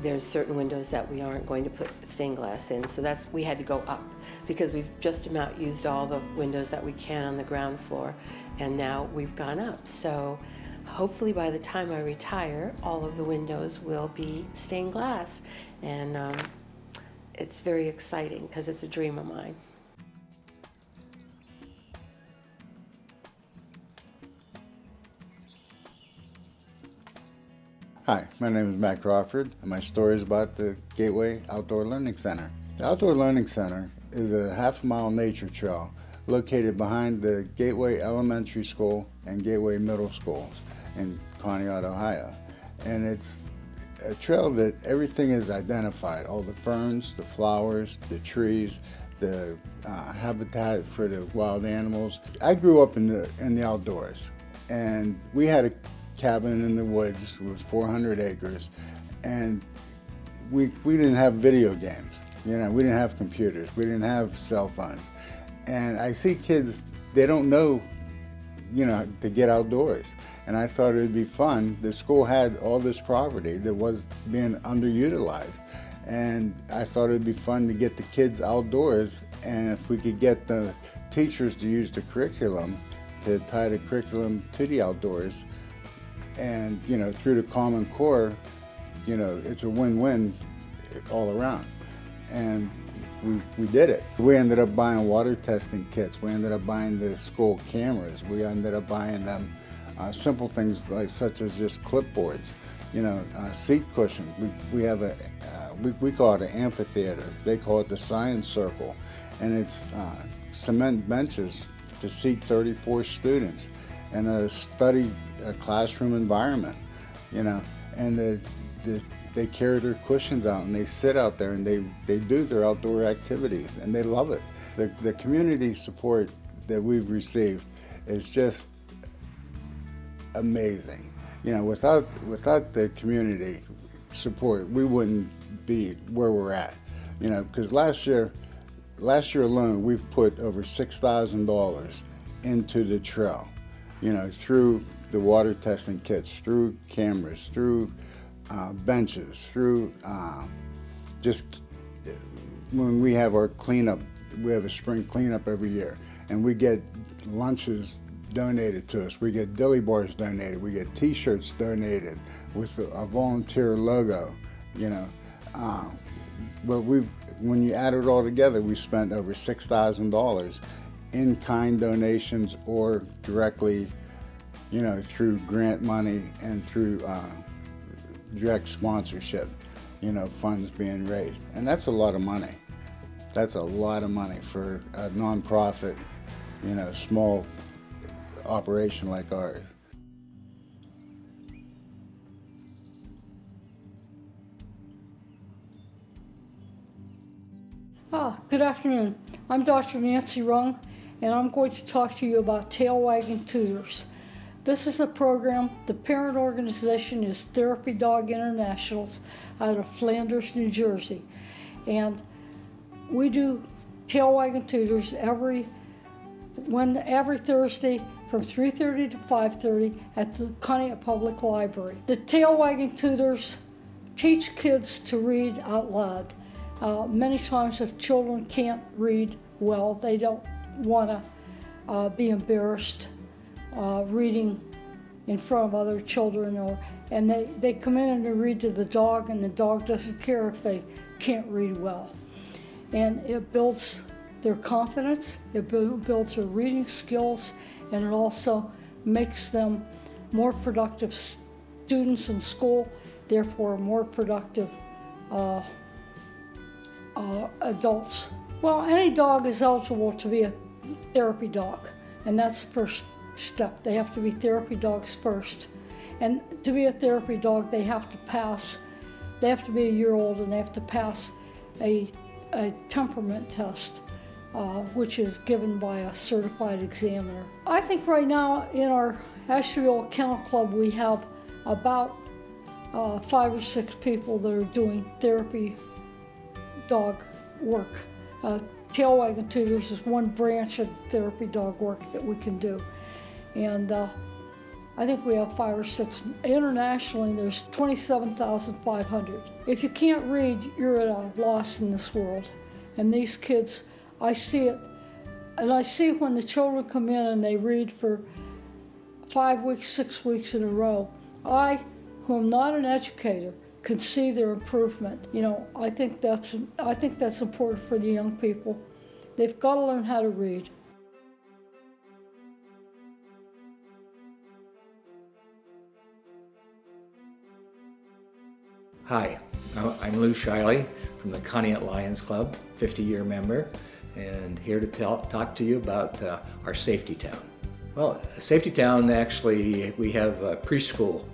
Speaker 2: there's certain windows that we aren't going to put stained glass in, so we had to go up, because we've just about used all the windows that we can on the ground floor, and now we've gone up. So hopefully by the time I retire, all of the windows will be stained glass, and it's very exciting because it's a dream of mine.
Speaker 16: Hi, my name is Matt Crawford, and my story is about the Gateway Outdoor Learning Center. The Outdoor Learning Center is a half-mile nature trail located behind the Gateway Elementary School and Gateway Middle Schools in Conneaut, Ohio. And it's a trail that everything is identified, all the ferns, the flowers, the trees, the habitat for the wild animals. I grew up in the outdoors, and we had a cabin in the woods with 400 acres, and we didn't have video games. We didn't have computers, we didn't have cell phones. And I see kids, they don't know, to get outdoors. And I thought it would be fun. The school had all this property that was being underutilized. And I thought it would be fun to get the kids outdoors, and if we could get the teachers to use the curriculum, to tie the curriculum to the outdoors, and through the Common Core, it's a win-win all around. And we did it. We ended up buying water testing kits. We ended up buying the school cameras. We ended up buying them simple things such as just clipboards, seat cushions. We have we call it an amphitheater. They call it the science circle, and it's cement benches to seat 34 students and a classroom environment, and they carry their cushions out and they sit out there and they do their outdoor activities, and they love it. The community support that we've received is just amazing. Without the community support, we wouldn't be where we're at. Because last year alone, we've put over $6,000 into the trail. Through the water testing kits, through cameras, through benches, through just when we have our cleanup, we have a spring cleanup every year, and we get lunches donated to us. We get dilly bars donated. We get T-shirts donated with a volunteer logo. But when you add it all together, we spent over $6,000 in-kind donations or directly, through grant money and through direct sponsorship. funds being raised. And that's a lot of money. That's a lot of money for a nonprofit, small operation like ours.
Speaker 17: Good afternoon. I'm Dr. Nancy Rung, and I'm going to talk to you about Tail Wagging Tutors. This is a program. The parent organization is Therapy Dog Internationals out of Flanders, New Jersey. And we do Tail Wagging Tutors every Thursday from 3:30 to 5:30 at the Conneaut Public Library. The Tail Wagging Tutors teach kids to read out loud. Many times if children can't read well, they don't want to be embarrassed reading in front of other children, and they come in and they read to the dog, and the dog doesn't care if they can't read well. And it builds their confidence, it builds their reading skills, and it also makes them more productive students in school, therefore more productive adults. Well, any dog is eligible to be a therapy dog, and that's the first step. They have to be therapy dogs first. And to be a therapy dog, they have to be a year old, and they have to pass a temperament test, which is given by a certified examiner. I think right now in our Ashtabula Kennel Club, we have about 5 or 6 people that are doing therapy dog work. Tail Wagging Tutors is one branch of the therapy dog work that we can do. And I think we have 5 or 6. Internationally, there's 27,500. If you can't read, you're at a loss in this world. And these kids, I see it, and I see when the children come in and they read for 5 weeks, 6 weeks in a row. I, who am not an educator, can see their improvement. I think that's important for the young people. They've got to learn how to read.
Speaker 18: Hi, I'm Lou Shiley from the Conneaut Lions Club, 50-year member, and here to talk to you about our Safety Town. Well, Safety Town, actually, we have preschool,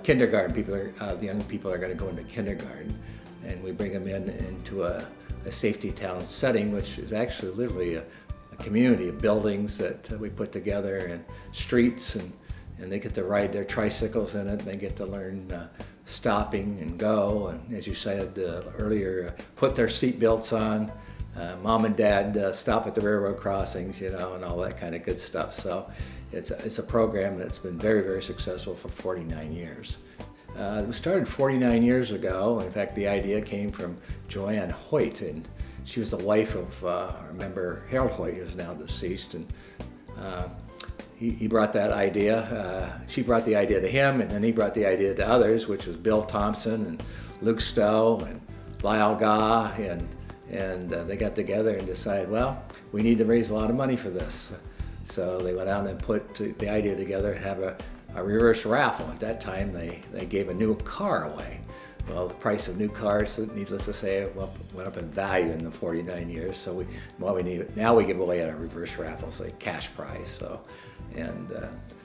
Speaker 18: kindergarten. The young people are going to go into kindergarten, and we bring them into a Safety Town setting, which is actually literally a community of buildings that we put together, and streets, and they get to ride their tricycles in it, and they get to learn stopping and go, and as you said earlier, put their seat belts on. Mom and Dad stop at the railroad crossings, and all that kind of good stuff. So it's a program that's been very, very successful for 49 years. It was started 49 years ago. In fact, the idea came from Joanne Hoyt, and she was the wife of our member Harold Hoyt, who's now deceased. And he brought that idea. She brought the idea to him, and then he brought the idea to others, which was Bill Thompson and Luke Stowe and Lyle Gah, and they got together and decided, well, we need to raise a lot of money for this. So they went out and put the idea together to have a reverse raffle. At that time, they gave a new car away. Well, the price of new cars, needless to say, went up in value in the 49 years. So now we give away at a reverse raffle, so a cash prize. So, and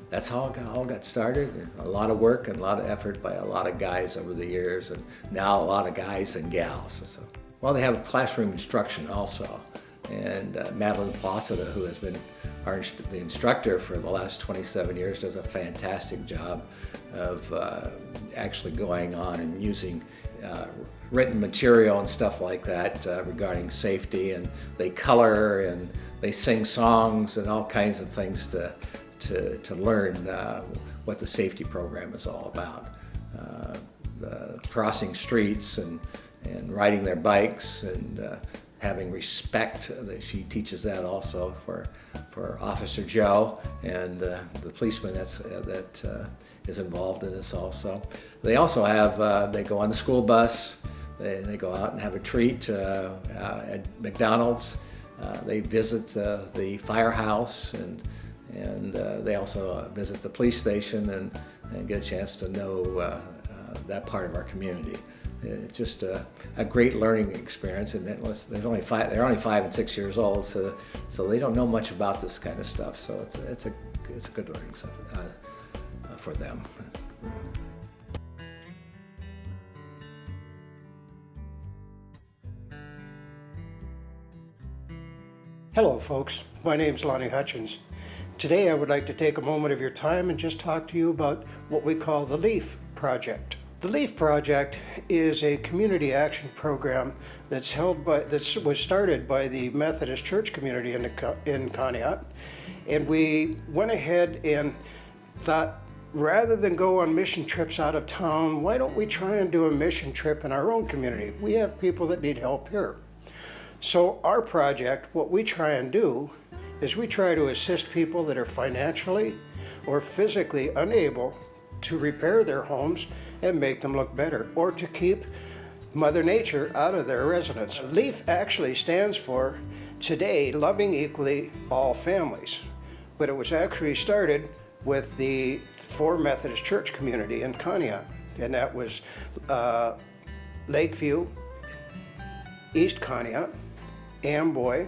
Speaker 18: that's how it all got started. And a lot of work and a lot of effort by a lot of guys over the years, and now a lot of guys and gals. So, well, they have classroom instruction also. And Madeline Placida, who has been the instructor for the last 27 years, does a fantastic job of actually going on and using written material and stuff like that regarding safety, and they color and they sing songs and all kinds of things to learn what the safety program is all about. Crossing streets and riding their bikes and having respect. She teaches that also for Officer Joe and the policeman that is involved in this also. They also have, they go on the school bus, they go out and have a treat at McDonald's. They visit the firehouse, and they also visit the police station and get a chance to know that part of our community. just a great learning experience. And they're only 5 and 6 years old, so they don't know much about this kind of stuff. So it's a good learning stuff for them.
Speaker 19: Hello folks, my name's Lonnie Hutchins. Today I would like to take a moment of your time and just talk to you about what we call the LEAF Project. The LEAF Project is a community action program that was started by the Methodist Church community in Conneaut, and we went ahead and thought, rather than go on mission trips out of town, why don't we try and do a mission trip in our own community? We have people that need help here. So our project, what we try and do is we try to assist people that are financially or physically unable to repair their homes and make them look better, or to keep Mother Nature out of their residence. LEAF actually stands for Today, Loving Equally All Families, but it was actually started with the 4 Methodist Church community in Conneaut, and that was Lakeview, East Conneaut, Amboy,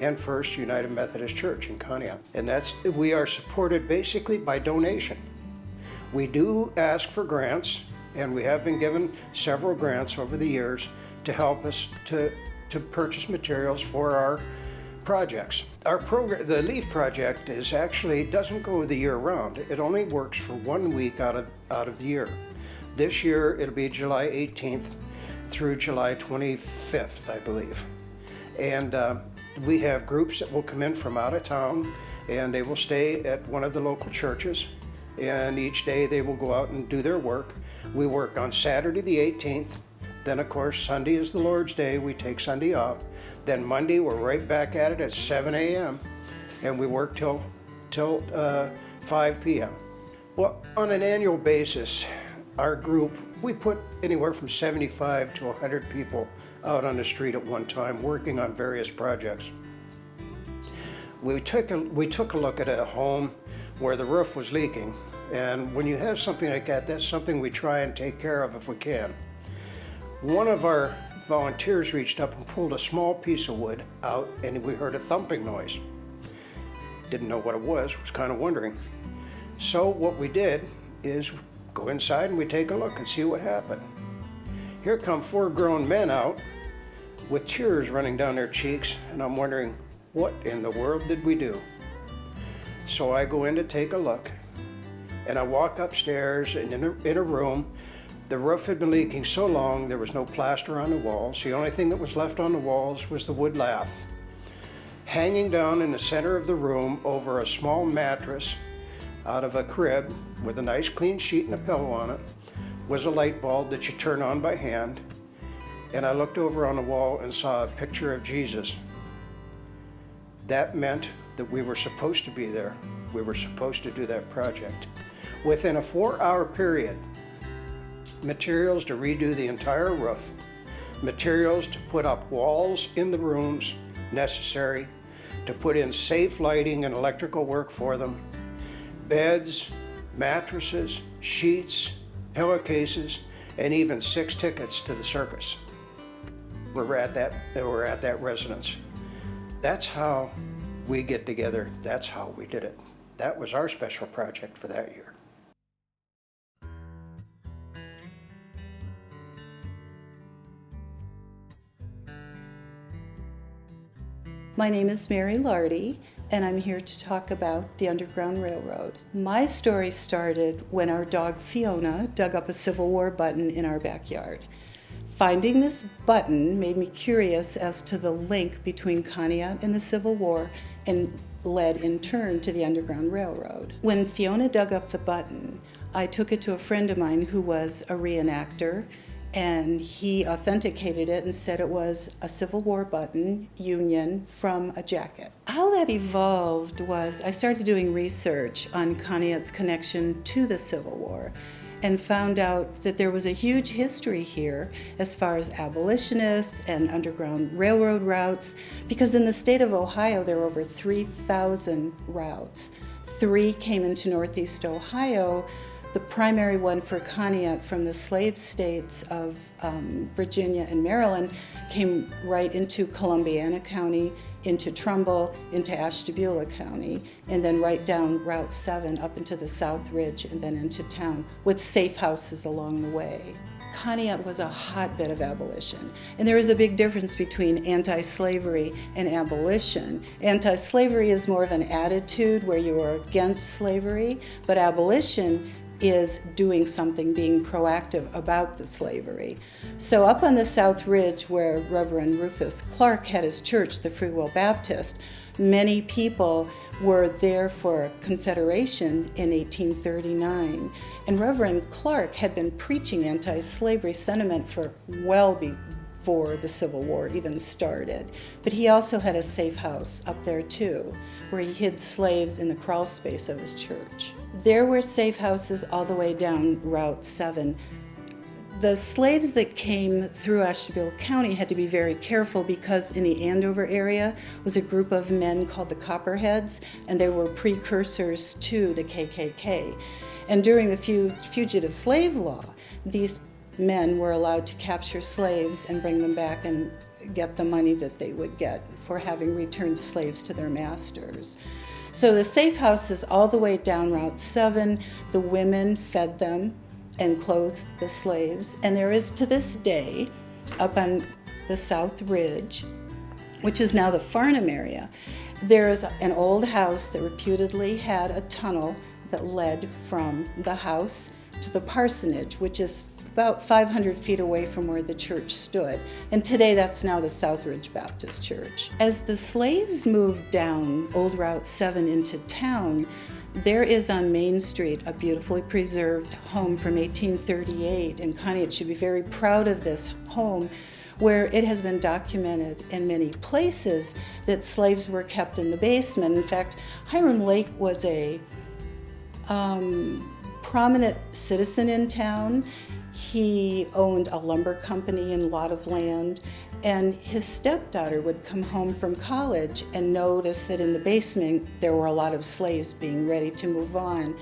Speaker 19: and First United Methodist Church in Conneaut. And we are supported basically by donation. We do ask for grants, and we have been given several grants over the years to help us to purchase materials for our projects. Our program, the LEAF project, doesn't go the year round. It only works for 1 week out of the year. This year it'll be July 18th through July 25th, I believe. And we have groups that will come in from out of town, and they will stay at one of the local churches, and each day they will go out and do their work. We work on Saturday the 18th, then of course Sunday is the Lord's Day, we take Sunday off. Then Monday we're right back at it at 7 a.m. and we work till 5 p.m. Well, on an annual basis, our group, we put anywhere from 75 to 100 people out on the street at one time working on various projects. We took a look at a home where the roof was leaking, and when you have something like that, that's something we try and take care of if we can. One of our volunteers reached up and pulled a small piece of wood out, and we heard a thumping noise. Didn't know what it was kind of wondering. So what we did is go inside and we take a look and see what happened. Here come 4 grown men out with tears running down their cheeks, and I'm wondering, what in the world did we do? So I go in to take a look, and I walk upstairs, and in a room, the roof had been leaking so long there was no plaster on the walls. The only thing that was left on the walls was the wood lath. Hanging down in the center of the room over a small mattress out of a crib with a nice clean sheet and a pillow on it was a light bulb that you turn on by hand. And I looked over on the wall and saw a picture of Jesus. That meant that we were supposed to be there. We were supposed to do that project. Within a 4-hour period, materials to redo the entire roof, materials to put up walls in the rooms necessary, to put in safe lighting and electrical work for them, beds, mattresses, sheets, pillowcases, and even 6 tickets to the circus. We're at that residence. That's how we get together. That's how we did it. That was our special project for that year.
Speaker 20: My name is Mary Lardy, and I'm here to talk about the Underground Railroad. My story started when our dog Fiona dug up a Civil War button in our backyard. Finding this button made me curious as to the link between Conneaut and the Civil War, and led in turn to the Underground Railroad. When Fiona dug up the button, I took it to a friend of mine who was a reenactor, and he authenticated it and said it was a Civil War button, Union, from a jacket. How that evolved was I started doing research on Conneaut's connection to the Civil War and found out that there was a huge history here as far as abolitionists and Underground Railroad routes, because in the state of Ohio there were over 3,000 routes. 3 came into Northeast Ohio. The primary one for Conneaut from the slave states of Virginia and Maryland came right into Columbiana County, into Trumbull, into Ashtabula County, and then right down Route 7 up into the South Ridge and then into town, with safe houses along the way. Conneaut was a hotbed of abolition, and there is a big difference between anti-slavery and abolition. Anti-slavery is more of an attitude where you are against slavery, but abolition is doing something, being proactive about the slavery. So up on the South Ridge where Reverend Rufus Clark had his church, the Free Will Baptist, many people were there for Confederation in 1839. And Reverend Clark had been preaching anti-slavery sentiment for well before the Civil War even started. But he also had a safe house up there too, where he hid slaves in the crawl space of his church. There were safe houses all the way down Route 7. The slaves that came through Ashtabula County had to be very careful because in the Andover area was a group of men called the Copperheads, and they were precursors to the KKK. And during the fugitive slave law, these men were allowed to capture slaves and bring them back and get the money that they would get for having returned the slaves to their masters. So the safe houses all the way down Route 7, the women fed them and clothed the slaves. And there is to this day, up on the South Ridge, which is now the Farnham area, there is an old house that reputedly had a tunnel that led from the house to the parsonage, which is about 500 feet away from where the church stood. And today that's now the Southridge Baptist Church. As the slaves moved down Old Route 7 into town, there is on Main Street a beautifully preserved home from 1838, and Conneaut should be very proud of this home, where it has been documented in many places that slaves were kept in the basement. In fact, Hiram Lake was a prominent citizen in town. He owned a lumber company and a lot of land, and his stepdaughter would come home from college and notice that in the basement there were a lot of slaves being ready to move on.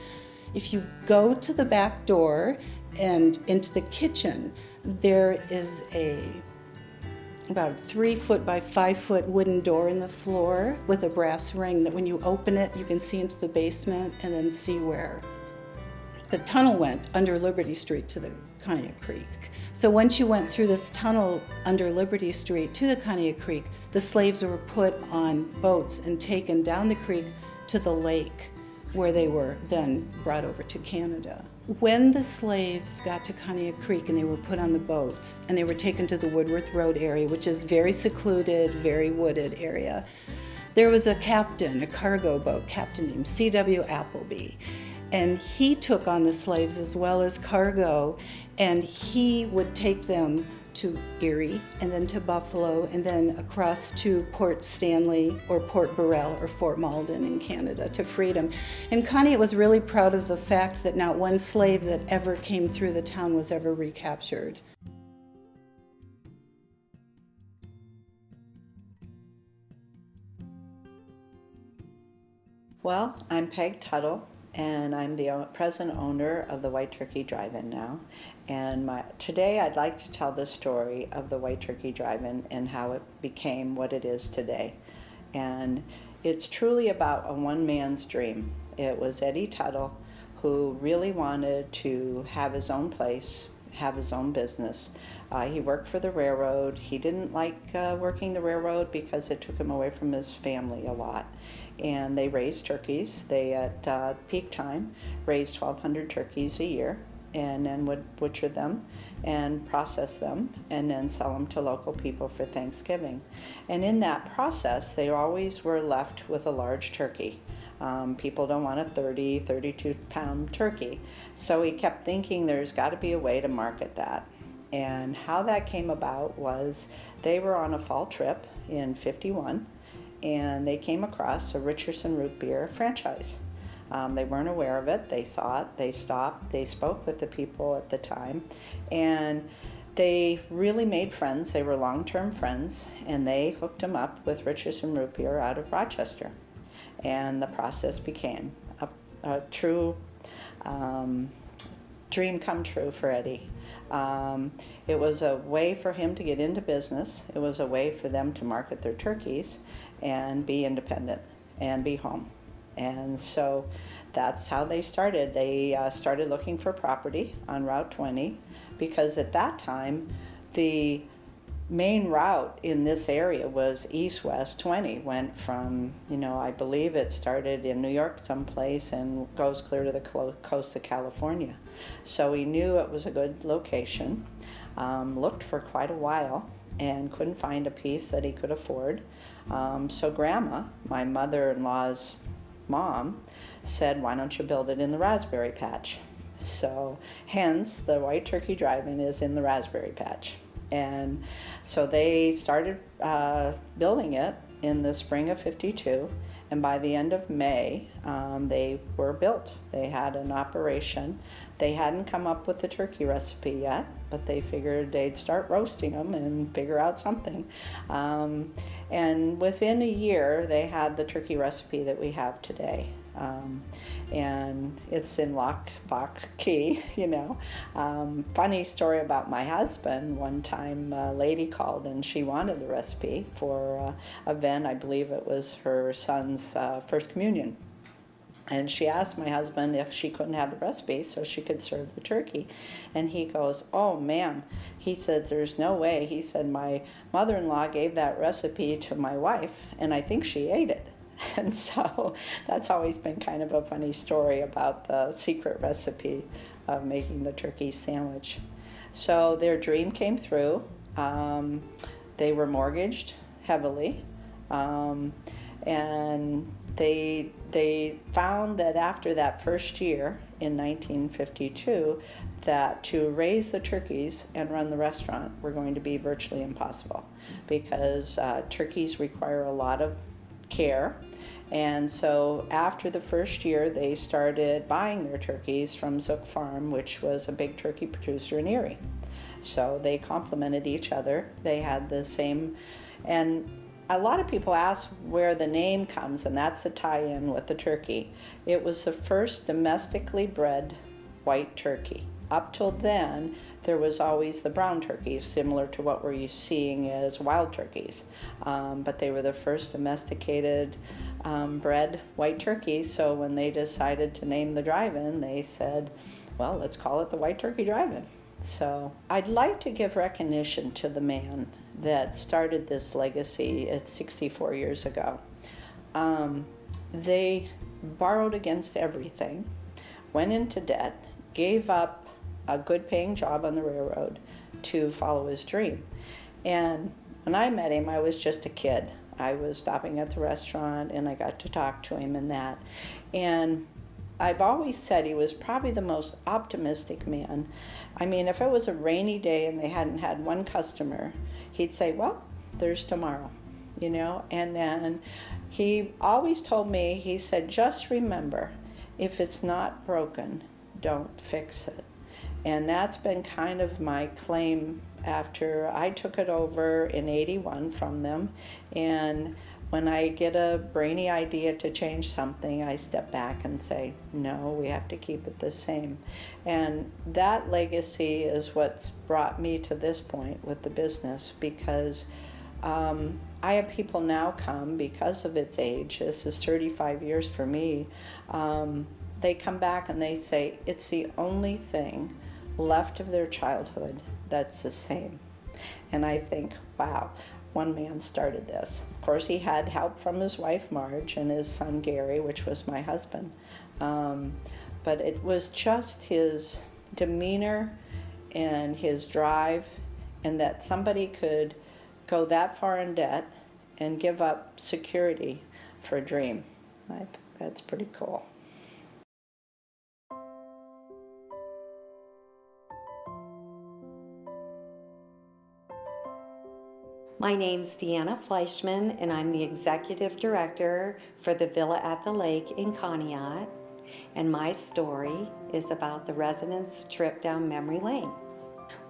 Speaker 20: If you go to the back door and into the kitchen, there is about a 3-foot by 5-foot wooden door in the floor with a brass ring that when you open it, you can see into the basement and then see where the tunnel went under Liberty Street to the Conneaut Creek. So once you went through this tunnel under Liberty Street to the Conneaut Creek, the slaves were put on boats and taken down the creek to the lake, where they were then brought over to Canada. When the slaves got to Conneaut Creek and they were put on the boats and they were taken to the Woodworth Road area, which is very secluded, very wooded area, there was a captain, a cargo boat captain named C.W. Appleby. And he took on the slaves as well as cargo, and he would take them to Erie and then to Buffalo and then across to Port Stanley or Port Burrell or Fort Malden in Canada to freedom. And Conneaut was really proud of the fact that not one slave that ever came through the town was ever recaptured.
Speaker 21: Well, I'm Peg Tuttle, and I'm the present owner of the White Turkey Drive-In now. And today I'd like to tell the story of the White Turkey Drive-In and how it became what it is today. And it's truly about a one man's dream. It was Eddie Tuttle who really wanted to have his own place, have his own business. He worked for the railroad. He didn't like working the railroad because it took him away from his family a lot. And they raised turkeys. They, at peak time, raised 1,200 turkeys a year and then would butcher them and process them and then sell them to local people for Thanksgiving. And in that process, they always were left with a large turkey. People don't want a 30, 32-pound turkey. So he kept thinking there's got to be a way to market that. And how that came about was they were on a fall trip in '51, and they came across a Richardson Root Beer franchise. They weren't aware of it. They saw it. They stopped. They spoke with the people at the time, and they really made friends. They were long-term friends, and they hooked them up with Richardson Root Beer out of Rochester. And the process became a true dream come true for Eddie. It was a way for him to get into business. It was a way for them to market their turkeys and be independent and be home. And so that's how they started. They started looking for property on Route 20 because at that time the main route in this area was east-west 20. Went from, I believe it started in New York someplace and goes clear to the coast of California. So he knew it was a good location, looked for quite a while and couldn't find a piece that he could afford. So Grandma, my mother-in-law's mom, said, why don't you build it in the raspberry patch? So hence the White Turkey Drive-In is in the raspberry patch. And so they started building it in the spring of '52, and by the end of May, they were built. They had an operation. They hadn't come up with the turkey recipe yet, but they figured they'd start roasting them and figure out something. And within a year, they had the turkey recipe that we have today. And it's in lockbox key, Funny story about my husband. One time a lady called and she wanted the recipe for an event. I believe it was her son's first communion. And she asked my husband if she couldn't have the recipe so she could serve the turkey. And he goes, oh man, he said, there's no way. He said, my mother-in-law gave that recipe to my wife and I think she ate it. And so that's always been kind of a funny story about the secret recipe of making the turkey sandwich. So their dream came through. They were mortgaged heavily. And they found that after that first year in 1952 that to raise the turkeys and run the restaurant were going to be virtually impossible because turkeys require a lot of care. And so after the first year, they started buying their turkeys from Zook Farm, which was a big turkey producer in Erie. So they complemented each other. They had the same, and a lot of people ask where the name comes, and that's the tie-in with the turkey. It was the first domestically bred white turkey. Up till then, there was always the brown turkeys, similar to what we're seeing as wild turkeys. But they were the first domesticated bred white turkeys, so when they decided to name the drive-in, they said, well, let's call it the White Turkey Drive-In. So I'd like to give recognition to the man that started this legacy at 64 years ago. They borrowed against everything, went into debt, gave up a good paying job on the railroad to follow his dream. And when I met him, I was just a kid. I was stopping at the restaurant and I got to talk to him and that. And I've always said he was probably the most optimistic man. I mean, if it was a rainy day and they hadn't had one customer, he'd say, well, there's tomorrow, And then he always told me, he said, just remember, if it's not broken, don't fix it. And that's been kind of my claim after I took it over in '81 from them. And when I get a brainy idea to change something, I step back and say, no, we have to keep it the same. And that legacy is what's brought me to this point with the business, because I have people now come because of its age. This is 35 years for me. They come back and they say, it's the only thing left of their childhood that's the same. And I think, wow, one man started this. Of course, he had help from his wife, Marge, and his son, Gary, which was my husband. But it was just his demeanor and his drive, and that somebody could go that far in debt and give up security for a dream. I think that's pretty cool.
Speaker 1: My name's Deanna Fleischman, and I'm the Executive Director for the Villa at the Lake in Conneaut. And my story is about the residents' trip down memory lane.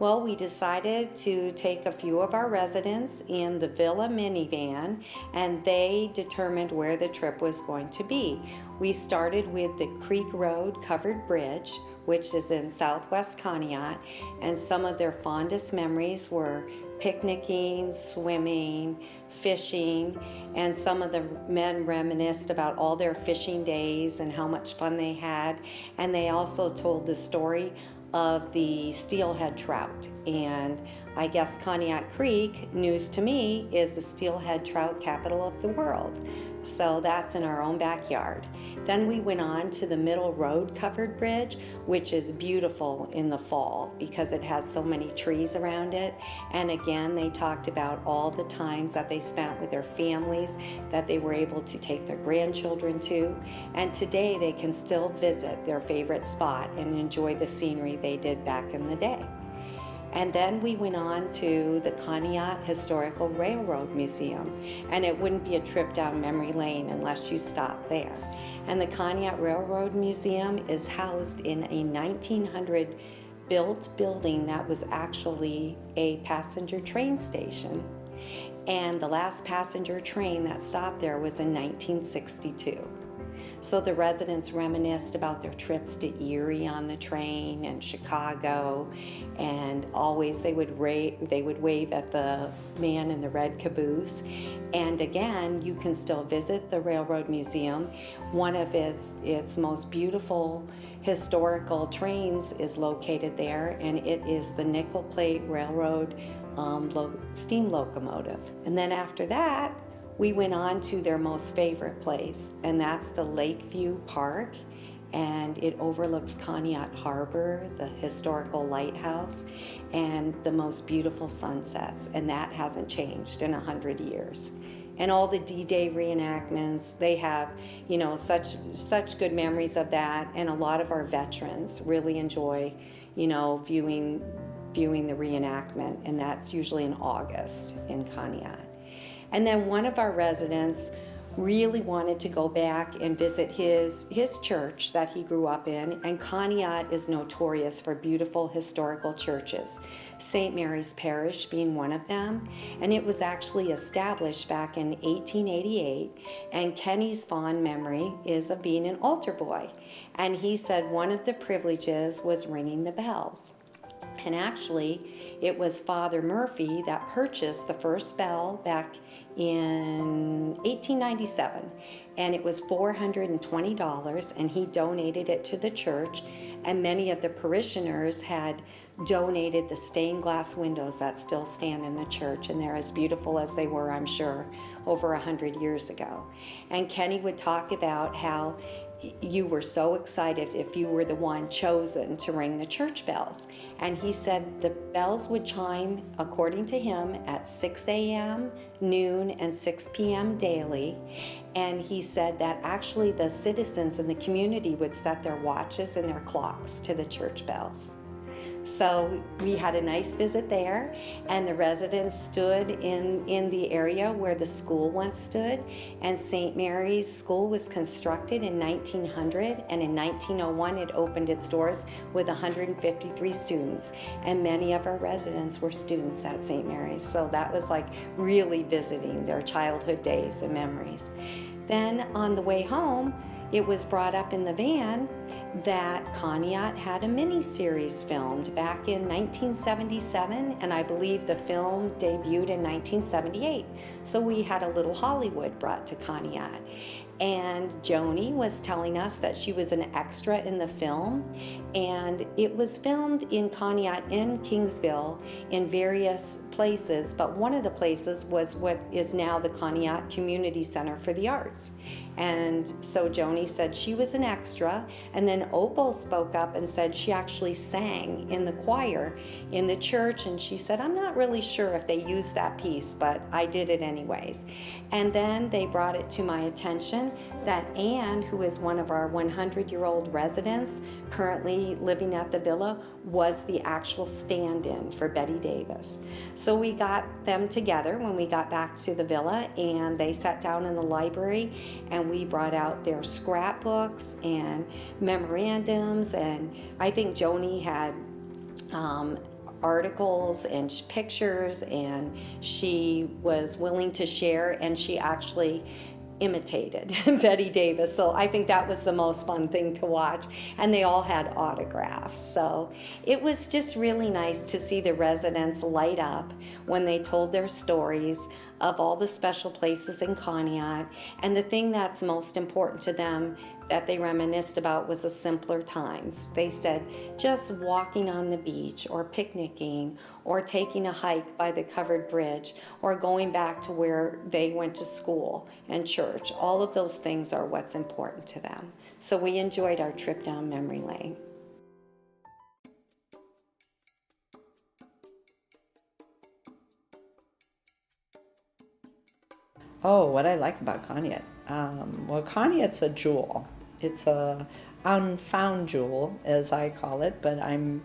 Speaker 1: Well, we decided to take a few of our residents in the Villa minivan, and they determined where the trip was going to be. We started with the Creek Road covered bridge, which is in southwest Conneaut, and some of their fondest memories were picnicking, swimming, fishing, and some of the men reminisced about all their fishing days and how much fun they had. And they also told the story of the steelhead trout. And I guess Conneaut Creek, news to me, is the steelhead trout capital of the world. So that's in our own backyard. Then we went on to the Middle Road covered bridge, which is beautiful in the fall because it has so many trees around it. And again, they talked about all the times that they spent with their families, that they were able to take their grandchildren to. And today they can still visit their favorite spot and enjoy the scenery they did back in the day. And then we went on to the Conneaut Historical Railroad Museum, and it wouldn't be a trip down memory lane unless you stopped there. And the Conneaut Railroad Museum is housed in a 1900 built building that was actually a passenger train station. And the last passenger train that stopped there was in 1962. So the residents reminisced about their trips to Erie on the train and Chicago, and always they would wave at the man in the red caboose. And again, you can still visit the Railroad Museum. One of its most beautiful historical trains is located there, and it is the Nickel Plate Railroad steam locomotive. And then after that, we went on to their most favorite place, and that's the Lakeview Park, and it overlooks Conneaut Harbor, the historical lighthouse, and the most beautiful sunsets, and that hasn't changed in 100 years. And all the D-Day reenactments, they have, such good memories of that, and a lot of our veterans really enjoy, viewing the reenactment, and that's usually in August in Conneaut. And then one of our residents really wanted to go back and visit his church that he grew up in, and Conneaut is notorious for beautiful historical churches, St. Mary's Parish being one of them, and it was actually established back in 1888, and Kenny's fond memory is of being an altar boy, and he said one of the privileges was ringing the bells. And actually, it was Father Murphy that purchased the first bell back in 1897, and it was $420, and he donated it to the church, and many of the parishioners had donated the stained glass windows that still stand in the church, and they're as beautiful as they were, I'm sure, over 100 years ago. And Kenny would talk about how you were so excited if you were the one chosen to ring the church bells. And he said the bells would chime, according to him, at 6 a.m., noon, and 6 p.m. daily. And he said that actually the citizens in the community would set their watches and their clocks to the church bells. So we had a nice visit there, and the residents stood in the area where the school once stood, and St. Mary's School was constructed in 1900, and in 1901 it opened its doors with 153 students, and many of our residents were students at St. Mary's, so that was like really visiting their childhood days and memories. Then on the way home, it was brought up in the van that Conneaut had a mini-series filmed back in 1977, and I believe the film debuted in 1978. So we had a little Hollywood brought to Conneaut. And Joni was telling us that she was an extra in the film, and it was filmed in Conneaut and Kingsville in various places, but one of the places was what is now the Conneaut Community Center for the Arts. And so Joni said she was an extra, and then Opal spoke up and said she actually sang in the choir in the church, and she said, I'm not really sure if they used that piece, but I did it anyways. And then they brought it to my attention that Anne, who is one of our 100-year-old residents currently living at the villa, was the actual stand-in for Betty Davis. So we got them together when we got back to the villa, and they sat down in the library, and we brought out their scrapbooks and memorandums, and I think Joni had articles and pictures, and she was willing to share, and she actually imitated Betty Davis. So I think that was the most fun thing to watch. And they all had autographs. So it was just really nice to see the residents light up when they told their stories of all the special places in Conneaut. And the thing that's most important to them that they reminisced about was the simpler times. They said just walking on the beach or picnicking or taking a hike by the covered bridge or going back to where they went to school and church. All of those things are what's important to them. So we enjoyed our trip down memory lane.
Speaker 21: Oh, what I like about Conneaut. Well, Conneaut's a jewel. It's a unfound jewel, as I call it, but I'm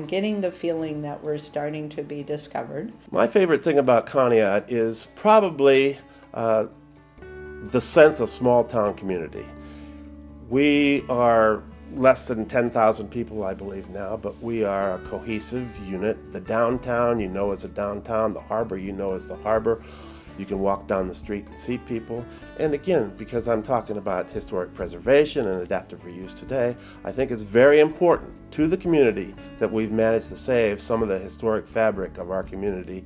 Speaker 21: getting the feeling that we're starting to be discovered.
Speaker 7: My favorite thing about Conneaut is probably the sense of small town community. We are less than 10,000 people, I believe now, but we are a cohesive unit. The downtown, you know, is a downtown. The harbor, you know, is the harbor. You can walk down the street and see people. And again, because I'm talking about historic preservation and adaptive reuse today, I think it's very important to the community that we've managed to save some of the historic fabric of our community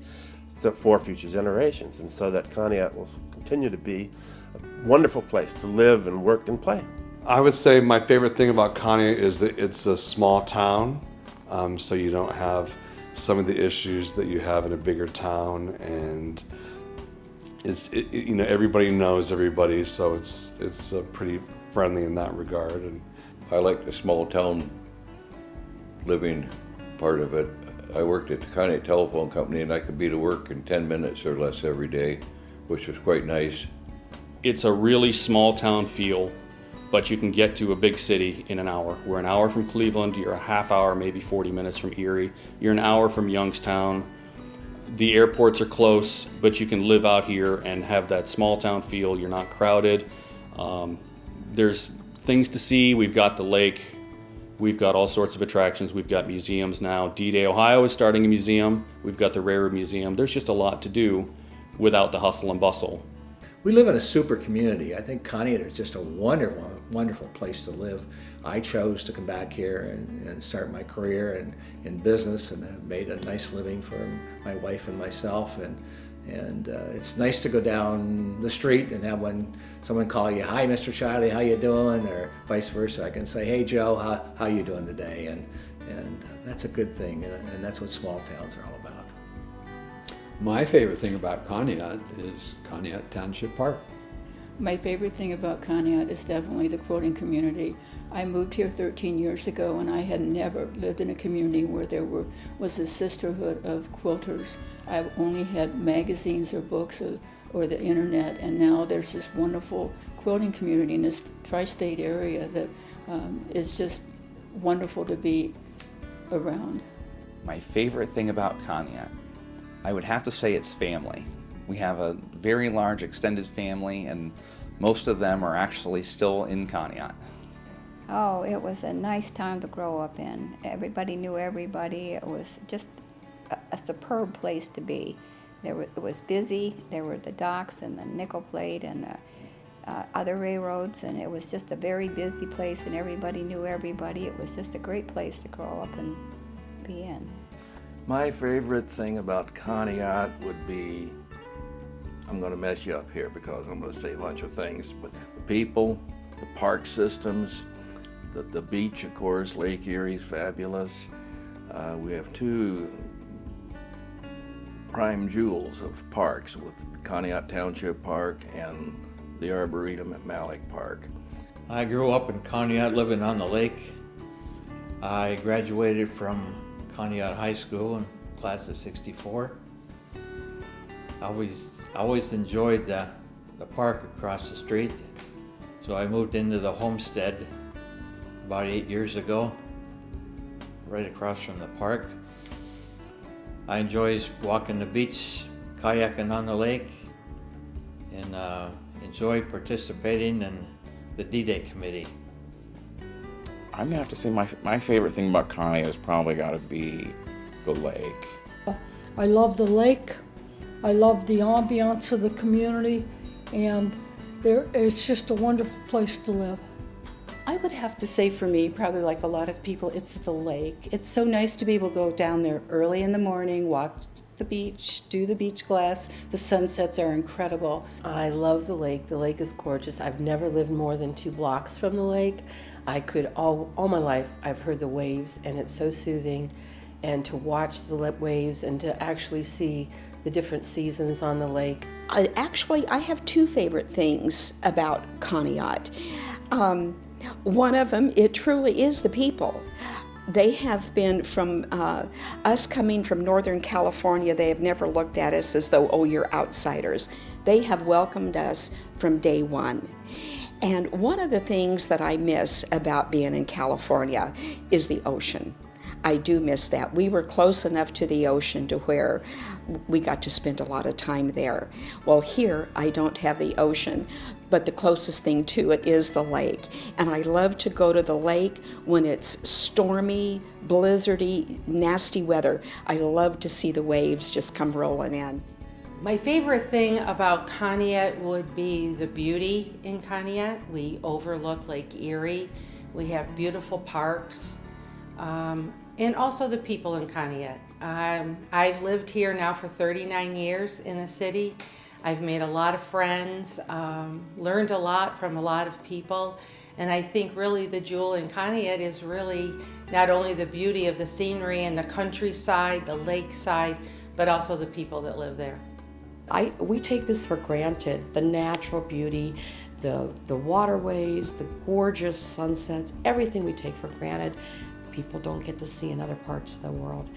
Speaker 7: for future generations, and so that Conneaut will continue to be a wonderful place to live and work and play.
Speaker 3: I would say my favorite thing about Conneaut is that it's a small town, so you don't have some of the issues that you have in a bigger town, and you know, everybody knows everybody, so it's pretty friendly in that regard. And
Speaker 22: I like the small town living part of it. I worked at the Conneaut Telephone Company, and I could be to work in 10 minutes or less every day, which was quite nice.
Speaker 4: It's a really small town feel, but you can get to a big city in an hour. We're an hour from Cleveland, you're a half hour, maybe 40 minutes from Erie. You're an hour from Youngstown. The airports are close, but you can live out here and have that small town feel. You're not crowded. There's things to see. We've got the lake. We've got all sorts of attractions. We've got museums now. D-Day, Ohio is starting a museum. We've got the Railroad Museum. There's just a lot to do without the hustle and bustle.
Speaker 18: We live in a super community. I think Conneaut is just a wonderful, wonderful place to live. I chose to come back here and start my career in business, and have made a nice living for my wife and myself. And it's nice to go down the street and have someone call you, "Hi, Mr. Shiley, how you doing?" or vice versa. I can say, "Hey, Joe, how you doing today?" And that's a good thing, and that's what small towns are all about.
Speaker 23: My favorite thing about Conneaut is Conneaut Township Park.
Speaker 10: My favorite thing about Conneaut is definitely the quilting community. I moved here 13 years ago, and I had never lived in a community where there was a sisterhood of quilters. I've only had magazines or books or the internet, and now there's this wonderful quilting community in this tri-state area that is just wonderful to be around.
Speaker 8: My favorite thing about Conneaut, I would have to say it's family. We have a very large extended family, and most of them are actually still in Conneaut.
Speaker 24: Oh, it was a nice town to grow up in. Everybody knew everybody. It was just a superb place to be. It was busy. There were the docks and the nickel plate and the other railroads, and it was just a very busy place, and everybody knew everybody. It was just a great place to grow up and be in.
Speaker 25: My favorite thing about Conneaut would be, I'm going to mess you up here because I'm going to say a bunch of things, but the people, the park systems, the beach, of course, Lake Erie's fabulous. We have two prime jewels of parks with Conneaut Township Park and the Arboretum at Malik Park.
Speaker 13: I grew up in Conneaut, living on the lake. I graduated from Conneaut High School in class of '64. I always enjoyed the park across the street, so I moved into the homestead about 8 years ago, right across from the park. I enjoy walking the beach, kayaking on the lake, and enjoy participating in the D-Day committee.
Speaker 26: I'm gonna have to say my favorite thing about Conneaut has probably gotta be the lake.
Speaker 17: I love the lake. I love the ambiance of the community, and It's just a wonderful place to live.
Speaker 20: I would have to say for me, probably like a lot of people, it's the lake. It's so nice to be able to go down there early in the morning, walk the beach, do the beach glass. The sunsets are incredible.
Speaker 15: I love the lake. The lake is gorgeous. I've never lived more than 2 blocks from the lake. I could, all my life, I've heard the waves, and it's so soothing. And to watch the waves and to actually see the different seasons on the lake.
Speaker 5: I have 2 favorite things about Conneaut. One of them, it truly is the people. They have been, from us coming from Northern California, they have never looked at us as though, oh, you're outsiders. They have welcomed us from day one. And one of the things that I miss about being in California is the ocean. I do miss that. We were close enough to the ocean to where we got to spend a lot of time there. Well, here I don't have the ocean, but the closest thing to it is the lake. And I love to go to the lake when it's stormy, blizzardy, nasty weather. I love to see the waves just come rolling in.
Speaker 6: My favorite thing about Conneaut would be the beauty in Conneaut. We overlook Lake Erie. We have beautiful parks. And also the people in Conneaut. I've lived here now for 39 years in the city. I've made a lot of friends, learned a lot from a lot of people, and I think really the jewel in Conneaut is really not only the beauty of the scenery and the countryside, the lakeside, but also the people that live there.
Speaker 2: We take this for granted, the natural beauty, the waterways, the gorgeous sunsets, everything we take for granted. People don't get to see in other parts of the world.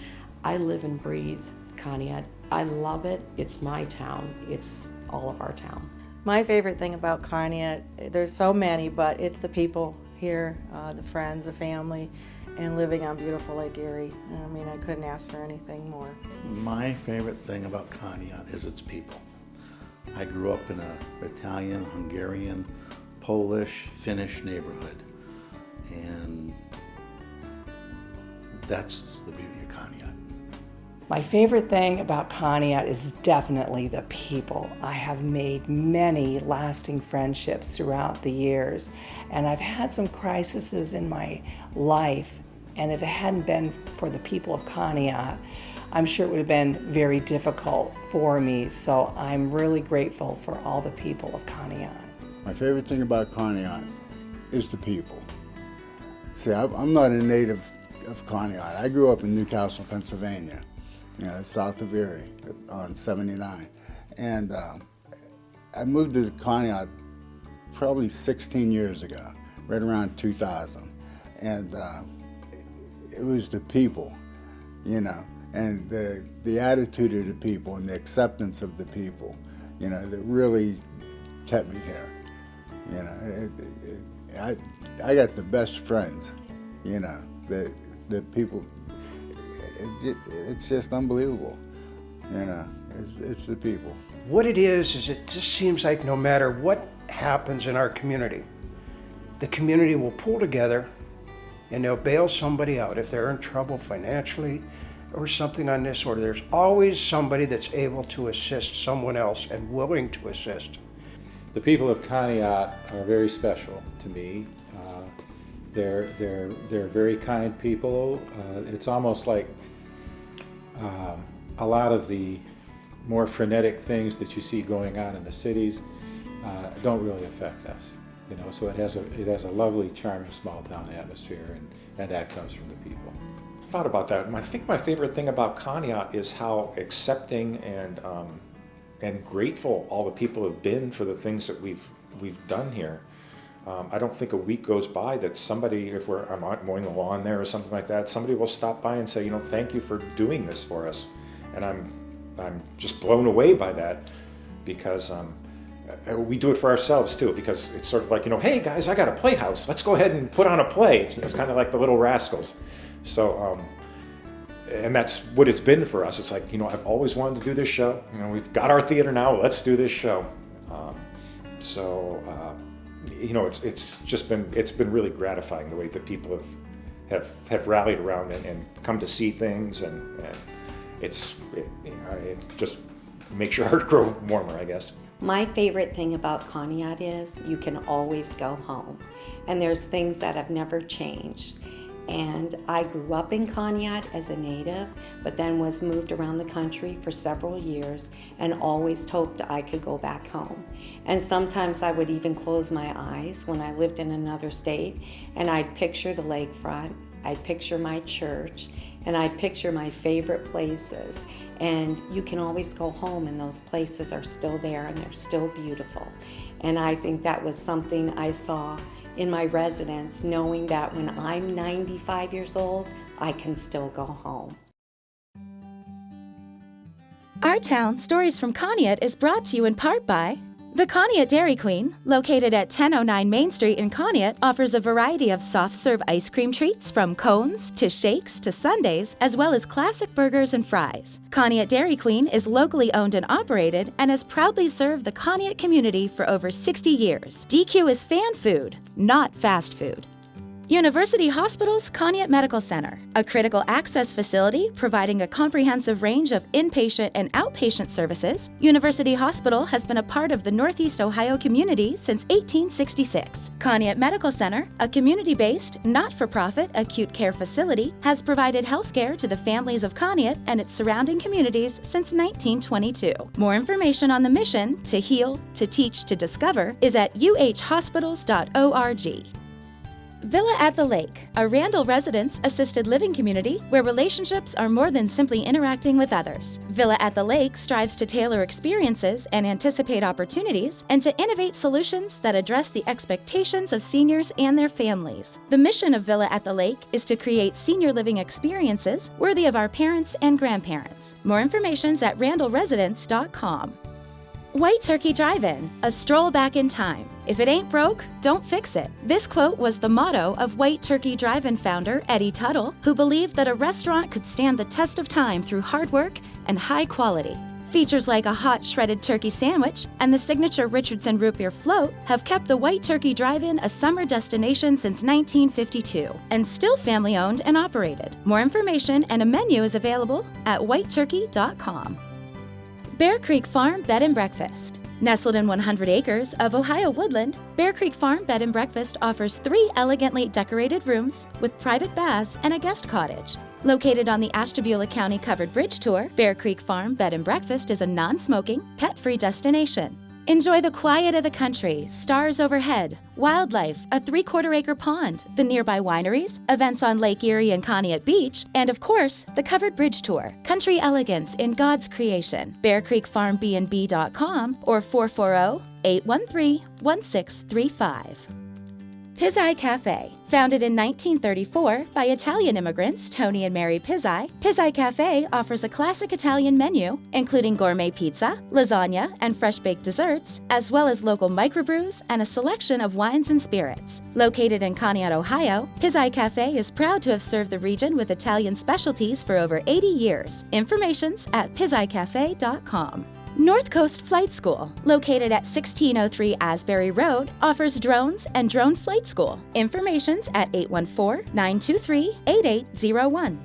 Speaker 2: I live and breathe Conneaut. I love it. It's my town. It's all of our town.
Speaker 9: My favorite thing about Conneaut, there's so many, but it's the people here, the friends, the family, and living on beautiful Lake Erie. I mean, I couldn't ask for anything more.
Speaker 11: My favorite thing about Conneaut is its people. I grew up in an Italian, Hungarian, Polish, Finnish neighborhood, and that's the beauty of Conneaut.
Speaker 12: My favorite thing about Conneaut is definitely the people. I have made many lasting friendships throughout the years, and I've had some crises in my life, and if it hadn't been for the people of Conneaut, I'm sure it would have been very difficult for me, so I'm really grateful for all the people of Conneaut.
Speaker 16: My favorite thing about Conneaut is the people. See, I'm not a native of Conneaut. I grew up in Newcastle, Pennsylvania, south of Erie on 79. And I moved to Conneaut probably 16 years ago, right around 2000. And it was the people, and the attitude of the people and the acceptance of the people, that really kept me here. I got the best friends, the people, it's just unbelievable, it's the people.
Speaker 19: What it is it just seems like no matter what happens in our community, the community will pull together and they'll bail somebody out if they're in trouble financially or something on this order. There's always somebody that's able to assist someone else and willing to assist.
Speaker 14: The people of Conneaut are very special to me. They're very kind people. It's almost like a lot of the more frenetic things that you see going on in the cities don't really affect us. So it has a lovely, charming, small town atmosphere, and that comes from the people.
Speaker 27: I thought about that. I think my favorite thing about Conneaut is how accepting and grateful all the people have been for the things that we've done here. I don't think a week goes by that somebody, if I'm out mowing the lawn there or something like that, somebody will stop by and say, thank you for doing this for us. And I'm just blown away by that, because we do it for ourselves too, because it's sort of like, hey guys, I got a playhouse. Let's go ahead and put on a play. It's kind of like the Little Rascals. So, and that's what it's been for us. It's like, I've always wanted to do this show. We've got our theater now. Let's do this show. It's been really gratifying the way that people have rallied around and come to see things, and it just makes your heart grow warmer, I guess.
Speaker 1: My favorite thing about Conneaut is you can always go home. And there's things that have never changed. And I grew up in Conneaut as a native, but then was moved around the country for several years and always hoped I could go back home. And sometimes I would even close my eyes when I lived in another state, and I'd picture the lakefront, I'd picture my church, and I'd picture my favorite places. And you can always go home, and those places are still there and they're still beautiful. And I think that was something I saw in my residence, knowing that when I'm 95 years old, I can still go home.
Speaker 3: Our Town Stories from Conneaut is brought to you in part by the Conneaut Dairy Queen, located at 1009 Main Street in Conneaut, offers a variety of soft-serve ice cream treats from cones to shakes to sundaes, as well as classic burgers and fries. Conneaut Dairy Queen is locally owned and operated and has proudly served the Conneaut community for over 60 years. DQ is fan food, not fast food. University Hospital's Conneaut Medical Center, a critical access facility providing a comprehensive range of inpatient and outpatient services. University Hospital has been a part of the Northeast Ohio community since 1866. Conneaut Medical Center, a community-based, not-for-profit acute care facility, has provided health care to the families of Conneaut and its surrounding communities since 1922. More information on the mission to heal, to teach, to discover is at uhhospitals.org. Villa at the Lake, a Randall residents assisted living community where relationships are more than simply interacting with others. Villa at the Lake strives to tailor experiences and anticipate opportunities and to innovate solutions that address the expectations of seniors and their families. The mission of Villa at the Lake is to create senior living experiences worthy of our parents and grandparents. More information is at randallresidents.com. White Turkey Drive-In, a stroll back in time. If it ain't broke, don't fix it. This quote was the motto of White Turkey Drive-In founder Eddie Tuttle, who believed that a restaurant could stand the test of time through hard work and high quality. Features like a hot shredded turkey sandwich and the signature Richardson root beer float have kept the White Turkey Drive-In a summer destination since 1952 and still family-owned and operated. More information and a menu is available at whiteturkey.com. Bear Creek Farm Bed and Breakfast. Nestled in 100 acres of Ohio woodland, Bear Creek Farm Bed and Breakfast offers 3 elegantly decorated rooms with private baths and a guest cottage. Located on the Ashtabula County Covered Bridge Tour, Bear Creek Farm Bed and Breakfast is a non-smoking, pet-free destination. Enjoy the quiet of the country, stars overhead, wildlife, a 3/4-acre pond, the nearby wineries, events on Lake Erie and Conneaut Beach, and of course, the Covered Bridge Tour. Country elegance in God's creation. BearCreekFarmBnB.com or 440-813-1635. Pizzai Cafe. Founded in 1934 by Italian immigrants Tony and Mary Pizzai, Pizzai Cafe offers a classic Italian menu, including gourmet pizza, lasagna, and fresh-baked desserts, as well as local microbrews and a selection of wines and spirits. Located in Conneaut, Ohio, Pizzai Cafe is proud to have served the region with Italian specialties for over 80 years. Information's at pizzicafe.com. North Coast Flight School, located at 1603 Asbury Road, offers drones and drone flight school. Information's at 814-923-8801.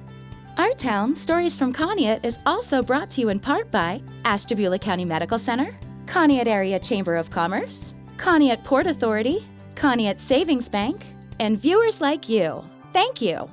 Speaker 3: Our Town Stories from Conneaut is also brought to you in part by Ashtabula County Medical Center, Conneaut Area Chamber of Commerce, Conneaut Port Authority, Conneaut Savings Bank, and viewers like you. Thank you.